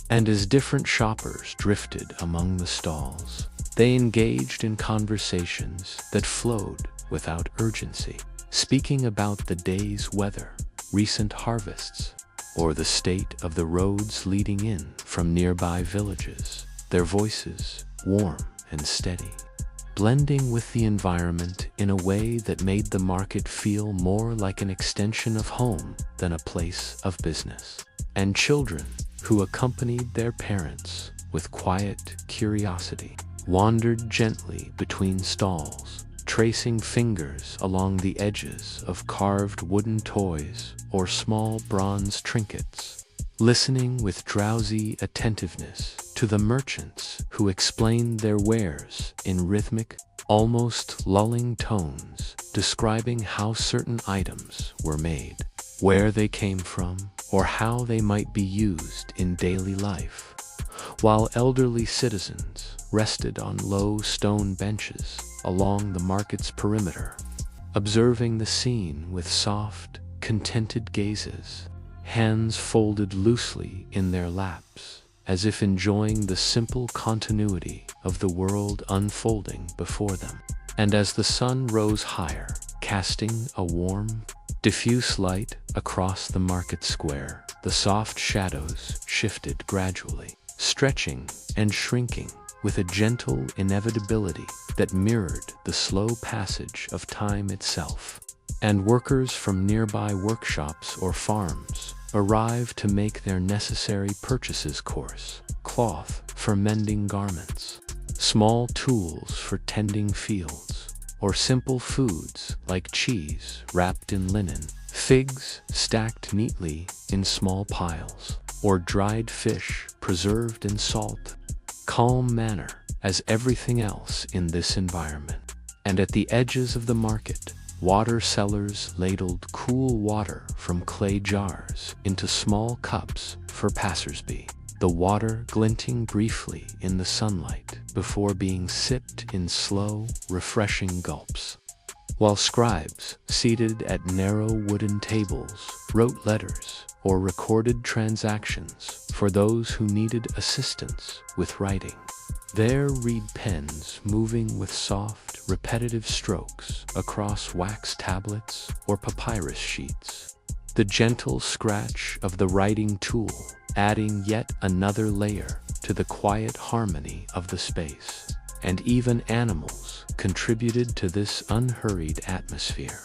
And as different shoppers drifted among the stalls, they engaged in conversations that flowed without urgency, speaking about the day's weather, recent harvests, or the state of the roads leading in from nearby villages, their voices warm and steady, blending with the environment in a way that made the market feel more like an extension of home than a place of business. And children, who accompanied their parents with quiet curiosity, wandered gently between stalls, tracing fingers along the edges of carved wooden toys or small bronze trinkets, listening with drowsy attentiveness to the merchants who explained their wares in rhythmic, almost lulling tones, describing how certain items were made, where they came from, or how they might be used in daily life, while elderly citizens rested on low stone benches along the market's perimeter, observing the scene with soft, contented gazes, hands folded loosely in their laps, as if enjoying the simple continuity of the world unfolding before them. And as the sun rose higher, casting a warm, diffuse light across the market square, the soft shadows shifted gradually, stretching and shrinking with a gentle inevitability that mirrored the slow passage of time itself. And workers from nearby workshops or farms arrived to make their necessary purchases: coarse cloth for mending garments, small tools for tending fields, or simple foods like cheese wrapped in linen, figs stacked neatly in small piles, or dried fish preserved in salt. Calm manner as everything else in this environment. And at the edges of the market, water sellers ladled cool water from clay jars into small cups for passersby, the water glinting briefly in the sunlight before being sipped in slow, refreshing gulps. While scribes, seated at narrow wooden tables, wrote letters or recorded transactions for those who needed assistance with writing, their reed pens moving with soft, repetitive strokes across wax tablets or papyrus sheets, the gentle scratch of the writing tool adding yet another layer to the quiet harmony of the space. And even animals contributed to this unhurried atmosphere,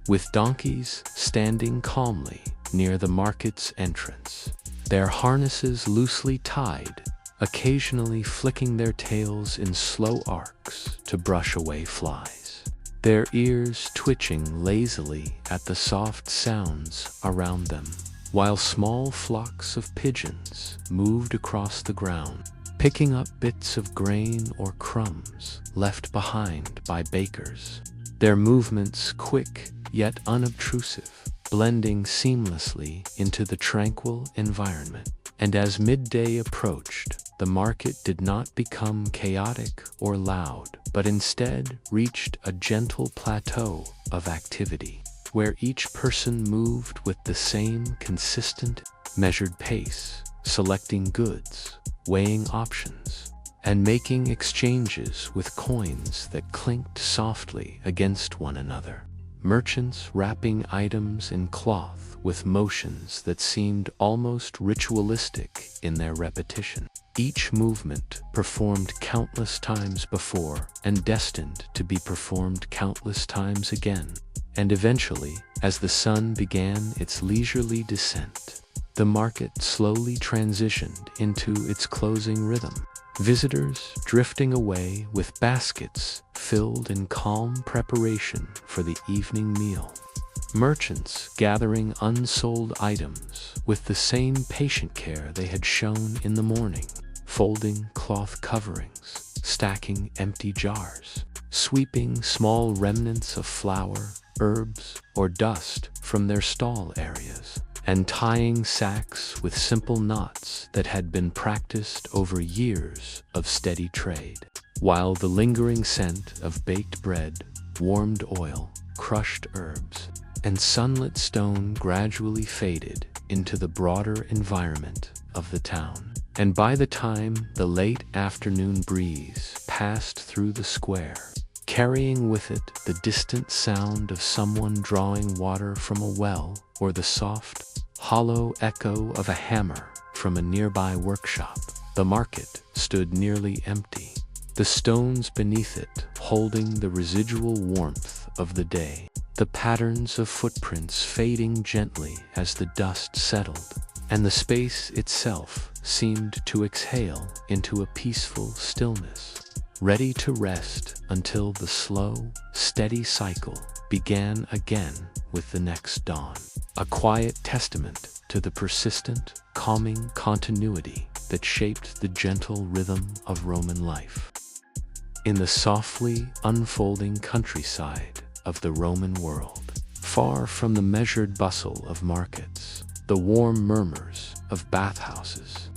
with donkeys standing calmly near the market's entrance, their harnesses loosely tied, occasionally flicking their tails in slow arcs to brush away flies, their ears twitching lazily at the soft sounds around them, while small flocks of pigeons moved across the ground, picking up bits of grain or crumbs left behind by bakers, their movements quick yet unobtrusive, blending seamlessly into the tranquil environment. And as midday approached, the market did not become chaotic or loud, but instead reached a gentle plateau of activity, where each person moved with the same consistent, measured pace, selecting goods, weighing options, and making exchanges with coins that clinked softly against one another. Merchants wrapping items in cloth with motions that seemed almost ritualistic in their repetition. Each movement performed countless times before and destined to be performed countless times again. And eventually, as the sun began its leisurely descent, the market slowly transitioned into its closing rhythm, visitors drifting away with baskets filled in calm preparation for the evening meal, Merchants gathering unsold items with the same patient care they had shown in the morning, folding cloth coverings, stacking empty jars, sweeping small remnants of flour, herbs, or dust from their stall areas, and tying sacks with simple knots that had been practiced over years of steady trade, while the lingering scent of baked bread, warmed oil, crushed herbs, and sunlit stone gradually faded into the broader environment of the town. And by the time the late afternoon breeze passed through the square, carrying with it the distant sound of someone drawing water from a well or the soft, hollow echo of a hammer from a nearby workshop, the market stood nearly empty, the stones beneath it holding the residual warmth of the day, the patterns of footprints fading gently as the dust settled, and the space itself seemed to exhale into a peaceful stillness, ready to rest until the slow, steady cycle began again with the next dawn, a quiet testament to the persistent, calming continuity that shaped the gentle rhythm of Roman life. In the softly unfolding countryside of the Roman world, far from the measured bustle of markets, the warm murmurs of bathhouses,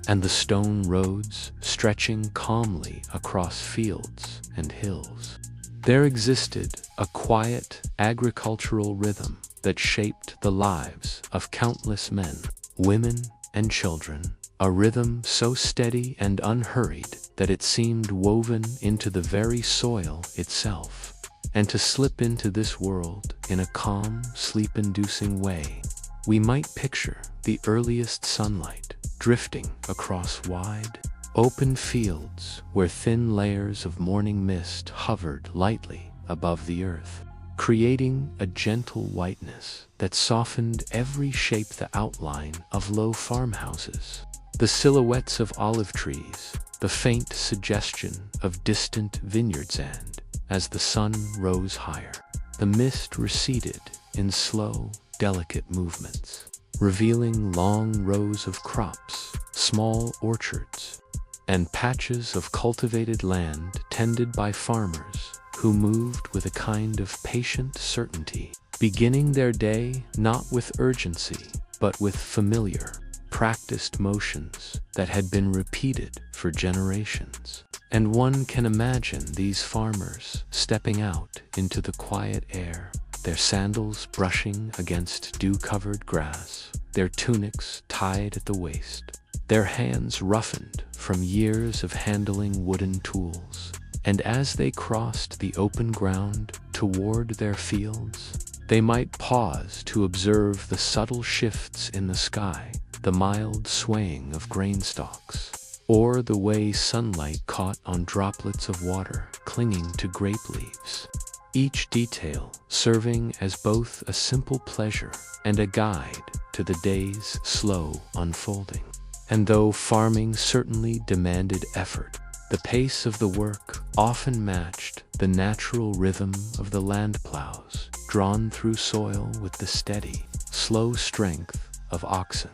and the stone roads stretching calmly across fields and hills, there existed a quiet agricultural rhythm that shaped the lives of countless men, women, and children, a rhythm so steady and unhurried that it seemed woven into the very soil itself. And to slip into this world in a calm, sleep-inducing way, we might picture the earliest sunlight drifting across wide, open fields where thin layers of morning mist hovered lightly above the earth, creating a gentle whiteness that softened every shape, the outline of low farmhouses, the silhouettes of olive trees, the faint suggestion of distant vineyards, and as the sun rose higher, the mist receded in slow, delicate movements, revealing long rows of crops, small orchards, and patches of cultivated land tended by farmers who moved with a kind of patient certainty, beginning their day not with urgency, but with familiar, practiced motions that had been repeated for generations. And one can imagine these farmers stepping out into the quiet air, their sandals brushing against dew-covered grass, their tunics tied at the waist, their hands roughened from years of handling wooden tools. And as they crossed the open ground toward their fields, they might pause to observe the subtle shifts in the sky, the mild swaying of grain stalks, or the way sunlight caught on droplets of water clinging to grape leaves, each detail serving as both a simple pleasure and a guide to the day's slow unfolding. And though farming certainly demanded effort, the pace of the work often matched the natural rhythm of the land plows, drawn through soil with the steady, slow strength of oxen.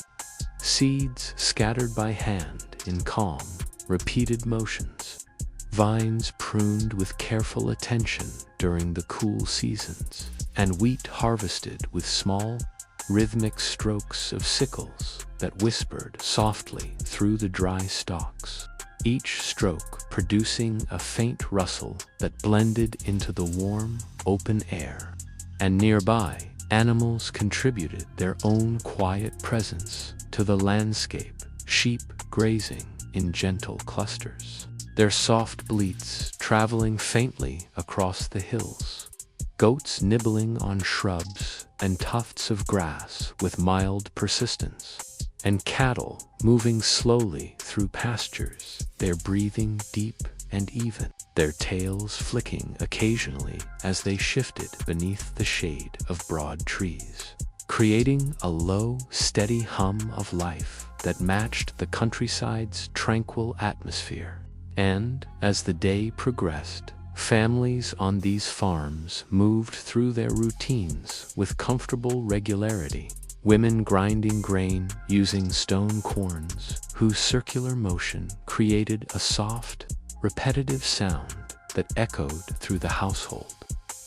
Seeds scattered by hand in calm, repeated motions. Vines pruned with careful attention during the cool seasons, and wheat harvested with small, rhythmic strokes of sickles that whispered softly through the dry stalks, each stroke producing a faint rustle that blended into the warm, open air. And nearby, animals contributed their own quiet presence to the landscape, sheep grazing in gentle clusters, their soft bleats traveling faintly across the hills, goats nibbling on shrubs and tufts of grass with mild persistence, and cattle moving slowly through pastures, their breathing deep and even, their tails flicking occasionally as they shifted beneath the shade of broad trees, creating a low, steady hum of life that matched the countryside's tranquil atmosphere. And, as the day progressed, Families on these farms moved through their routines with comfortable regularity. Women grinding grain using stone querns, whose circular motion created a soft, repetitive sound that echoed through the household.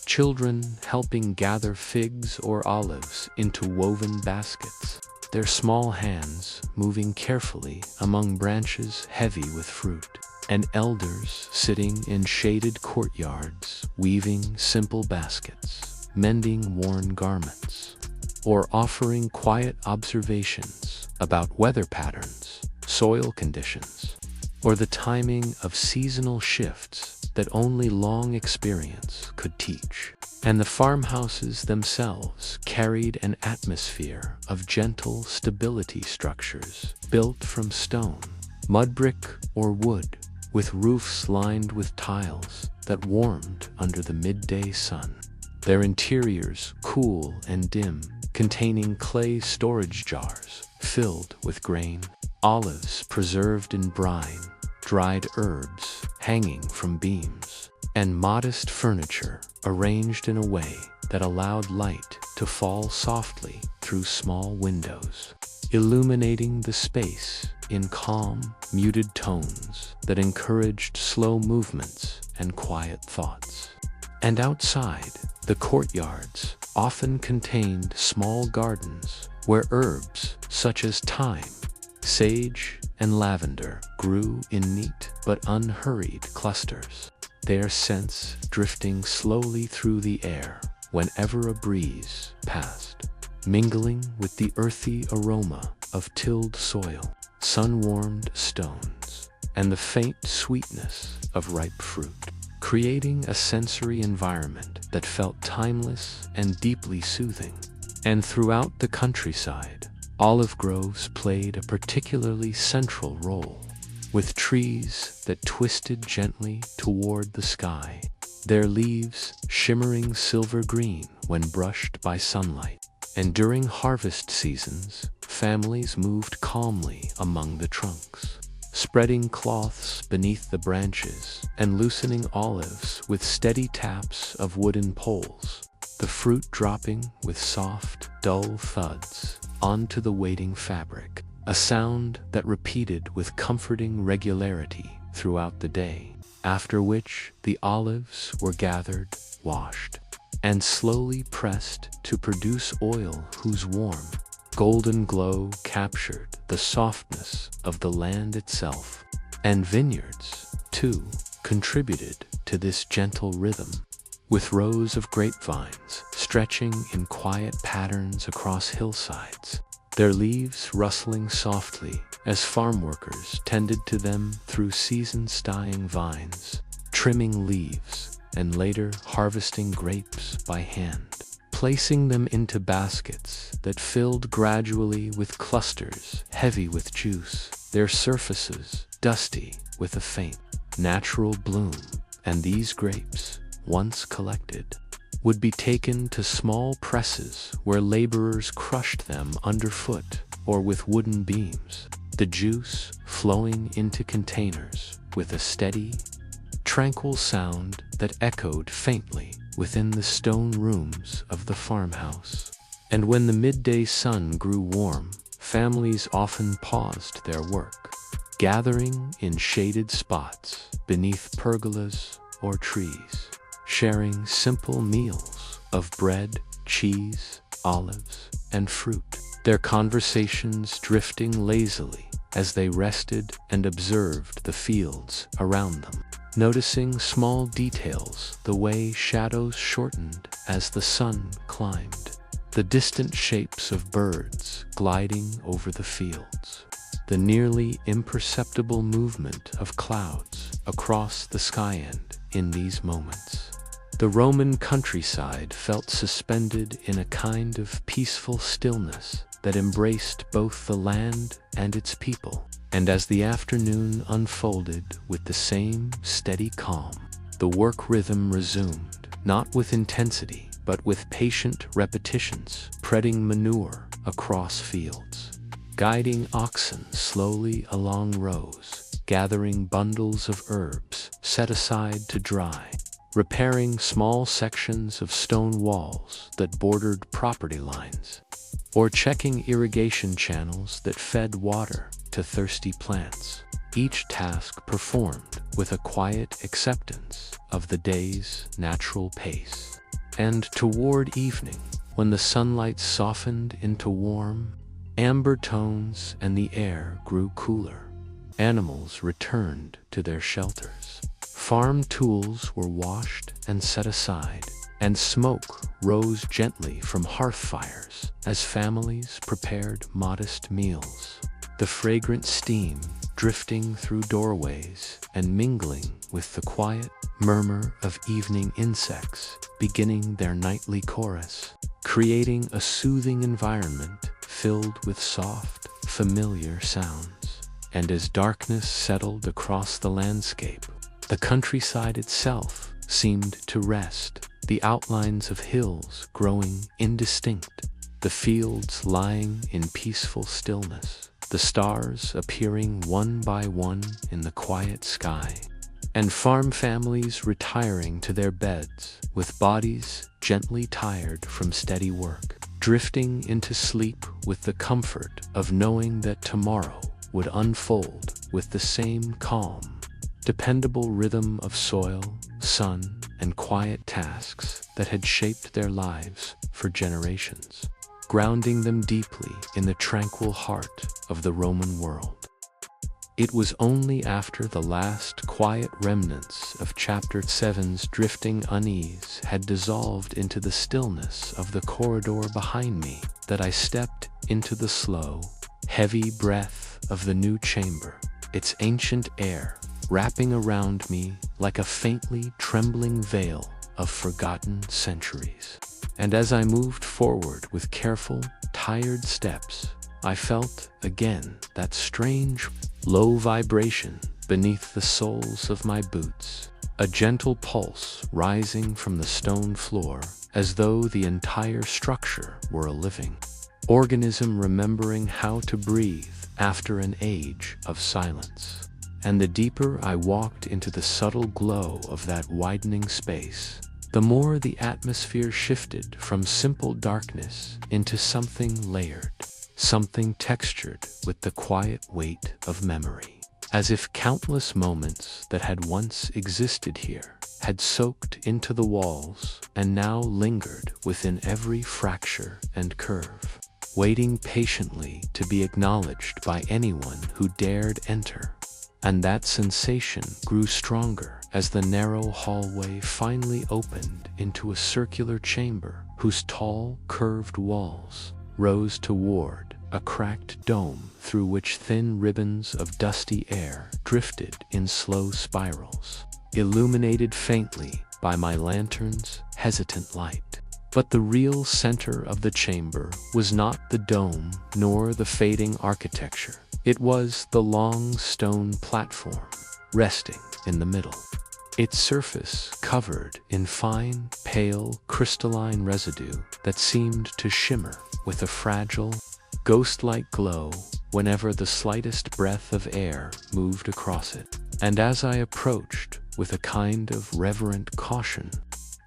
Children helping gather figs or olives into woven baskets, their small hands moving carefully among branches heavy with fruit. And elders sitting in shaded courtyards, weaving simple baskets, mending worn garments, or offering quiet observations about weather patterns, soil conditions, or the timing of seasonal shifts that only long experience could teach. And the farmhouses themselves carried an atmosphere of gentle stability, structures built from stone, mud brick, or wood, with roofs lined with tiles that warmed under the midday sun. Their interiors cool and dim, containing clay storage jars filled with grain, olives preserved in brine, dried herbs hanging from beams, and modest furniture arranged in a way that allowed light to fall softly through small windows, illuminating the space in calm, muted tones that encouraged slow movements and quiet thoughts. And outside, the courtyards often contained small gardens where herbs such as thyme, sage, and lavender grew in neat but unhurried clusters, their scents drifting slowly through the air whenever a breeze passed, mingling with the earthy aroma of tilled soil, sun-warmed stones, and the faint sweetness of ripe fruit, creating a sensory environment that felt timeless and deeply soothing. And throughout the countryside, olive groves played a particularly central role, with trees that twisted gently toward the sky, their leaves shimmering silver green when brushed by sunlight. And during harvest seasons, families moved calmly among the trunks, spreading cloths beneath the branches and loosening olives with steady taps of wooden poles, the fruit dropping with soft, dull thuds onto the waiting fabric, a sound that repeated with comforting regularity throughout the day, after which the olives were gathered, washed, and slowly pressed to produce oil whose warm, golden glow captured the softness of the land itself. And vineyards, too, contributed to this gentle rhythm, with rows of grapevines stretching in quiet patterns across hillsides, their leaves rustling softly as farm workers tended to them through season-dying vines, trimming leaves, and later harvesting grapes by hand, placing them into baskets that filled gradually with clusters heavy with juice, their surfaces dusty with a faint, natural bloom. And these grapes, once collected, would be taken to small presses where laborers crushed them underfoot or with wooden beams, the juice flowing into containers with a steady, tranquil sound that echoed faintly within the stone rooms of the farmhouse. And when the midday sun grew warm, families often paused their work, gathering in shaded spots beneath pergolas or trees, sharing simple meals of bread, cheese, olives, and fruit, their conversations drifting lazily as they rested and observed the fields around them, noticing small details, the way shadows shortened as the sun climbed, the distant shapes of birds gliding over the fields, the nearly imperceptible movement of clouds across the sky-end. In these moments, the Roman countryside felt suspended in a kind of peaceful stillness that embraced both the land and its people. And as the afternoon unfolded with the same steady calm, the work rhythm resumed, not with intensity, but with patient repetitions, spreading manure across fields, guiding oxen slowly along rows, gathering bundles of herbs set aside to dry, repairing small sections of stone walls that bordered property lines, or checking irrigation channels that fed water to thirsty plants. Each task performed with a quiet acceptance of the day's natural pace. And toward evening, when the sunlight softened into warm, amber tones and the air grew cooler, animals returned to their shelters. Farm tools were washed and set aside, and smoke rose gently from hearth fires as families prepared modest meals. The fragrant steam drifting through doorways and mingling with the quiet murmur of evening insects beginning their nightly chorus, creating a soothing environment filled with soft, familiar sounds. And as darkness settled across the landscape, the countryside itself seemed to rest, the outlines of hills growing indistinct, the fields lying in peaceful stillness, the stars appearing one by one in the quiet sky, and farm families retiring to their beds with bodies gently tired from steady work, drifting into sleep with the comfort of knowing that tomorrow would unfold with the same calm, dependable rhythm of soil, sun, and quiet tasks that had shaped their lives for generations, grounding them deeply in the tranquil heart of the Roman world. It was only after the last quiet remnants of Chapter 7's drifting unease had dissolved into the stillness of the corridor behind me that I stepped into the slow, heavy breath of the new chamber, its ancient air wrapping around me like a faintly trembling veil of forgotten centuries. And as I moved forward with careful, tired steps, I felt again that strange, low vibration beneath the soles of my boots, a gentle pulse rising from the stone floor as though the entire structure were a living organism remembering how to breathe after an age of silence. And the deeper I walked into the subtle glow of that widening space, the more the atmosphere shifted from simple darkness into something layered, something textured with the quiet weight of memory, as if countless moments that had once existed here had soaked into the walls and now lingered within every fracture and curve, waiting patiently to be acknowledged by anyone who dared enter. And that sensation grew stronger as the narrow hallway finally opened into a circular chamber whose tall, curved walls rose toward a cracked dome through which thin ribbons of dusty air drifted in slow spirals, illuminated faintly by my lantern's hesitant light. But the real center of the chamber was not the dome nor the fading architecture. It was the long stone platform resting in the middle, its surface covered in fine, pale, crystalline residue that seemed to shimmer with a fragile, ghost-like glow whenever the slightest breath of air moved across it. And as I approached with a kind of reverent caution,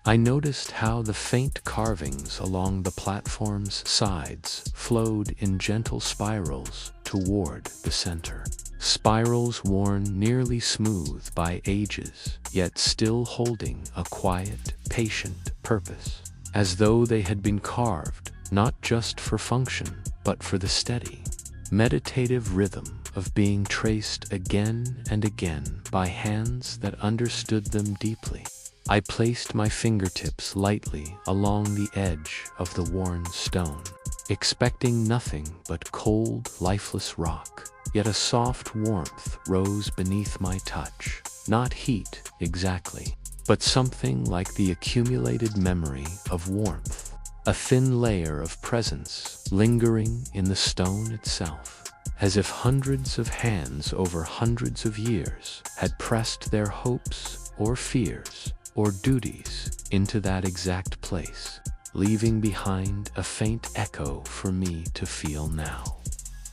I noticed how the faint carvings along the platform's sides flowed in gentle spirals toward the center. Spirals worn nearly smooth by ages, yet still holding a quiet, patient purpose, as though they had been carved not just for function, but for the steady, meditative rhythm of being traced again and again by hands that understood them deeply. I placed my fingertips lightly along the edge of the worn stone, expecting nothing but cold, lifeless rock. Yet a soft warmth rose beneath my touch. Not heat, exactly, but something like the accumulated memory of warmth. A thin layer of presence lingering in the stone itself, as if hundreds of hands over hundreds of years had pressed their hopes or fears or duties into that exact place, leaving behind a faint echo for me to feel now.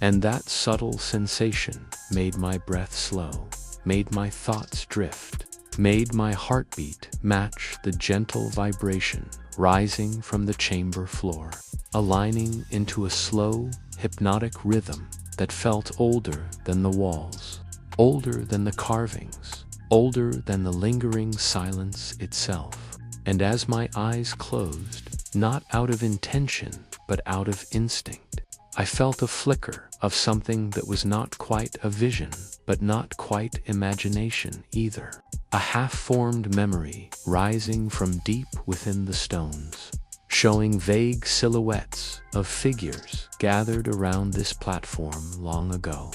And that subtle sensation made my breath slow, made my thoughts drift, made my heartbeat match the gentle vibration rising from the chamber floor, aligning into a slow, hypnotic rhythm that felt older than the walls, older than the carvings, older than the lingering silence itself. And as my eyes closed, not out of intention, but out of instinct, I felt a flicker of something that was not quite a vision, but not quite imagination either. A half-formed memory rising from deep within the stones, showing vague silhouettes of figures gathered around this platform long ago,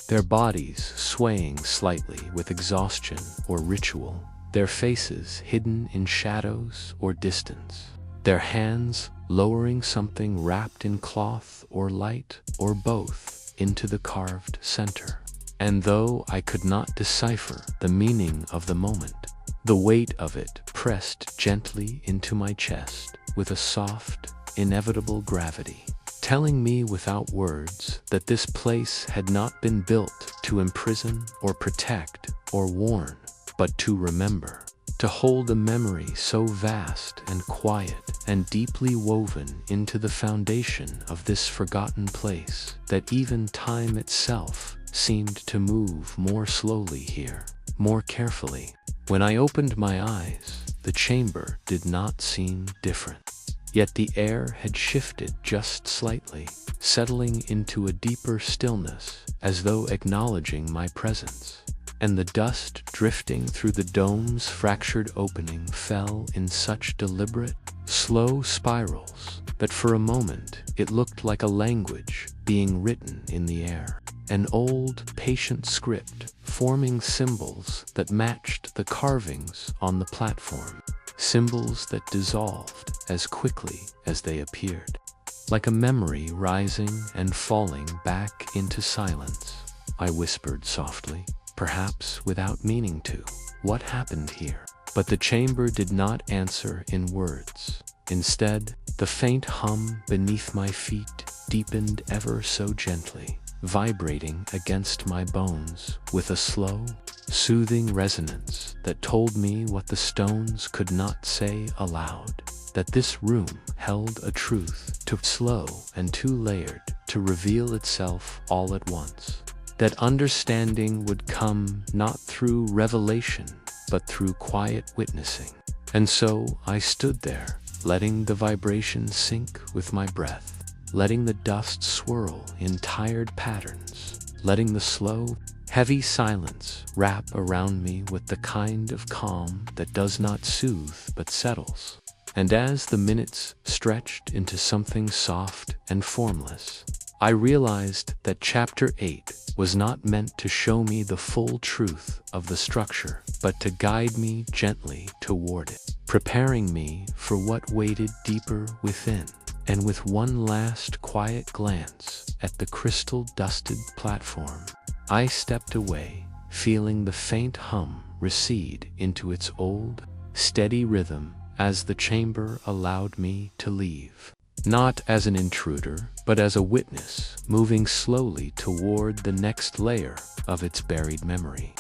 their bodies swaying slightly with exhaustion or ritual, their faces hidden in shadows or distance, their hands lowering something wrapped in cloth or light or both into the carved center. And though I could not decipher the meaning of the moment, the weight of it pressed gently into my chest with a soft, inevitable gravity, telling me without words that this place had not been built to imprison or protect or warn, but to remember, to hold a memory so vast and quiet and deeply woven into the foundation of this forgotten place that even time itself seemed to move more slowly here, more carefully. When I opened my eyes, the chamber did not seem different. Yet the air had shifted just slightly, settling into a deeper stillness, as though acknowledging my presence. And the dust drifting through the dome's fractured opening fell in such deliberate, slow spirals that for a moment it looked like a language being written in the air. An old, patient script forming symbols that matched the carvings on the platform, symbols that dissolved as quickly as they appeared. Like a memory rising and falling back into silence, I whispered softly, perhaps without meaning to, "What happened here?" But the chamber did not answer in words. Instead, the faint hum beneath my feet deepened ever so gently, vibrating against my bones with a slow, soothing resonance that told me what the stones could not say aloud, that this room held a truth too slow and too layered to reveal itself all at once, that understanding would come not through revelation, but through quiet witnessing. And so I stood there, letting the vibration sink with my breath, letting the dust swirl in tired patterns, letting the slow, heavy silence wrap around me with the kind of calm that does not soothe but settles. And as the minutes stretched into something soft and formless, I realized that Chapter 8 was not meant to show me the full truth of the structure, but to guide me gently toward it, preparing me for what waited deeper within. And with one last quiet glance at the crystal-dusted platform, I stepped away, feeling the faint hum recede into its old, steady rhythm as the chamber allowed me to leave. Not as an intruder, but as a witness, moving slowly toward the next layer of its buried memory.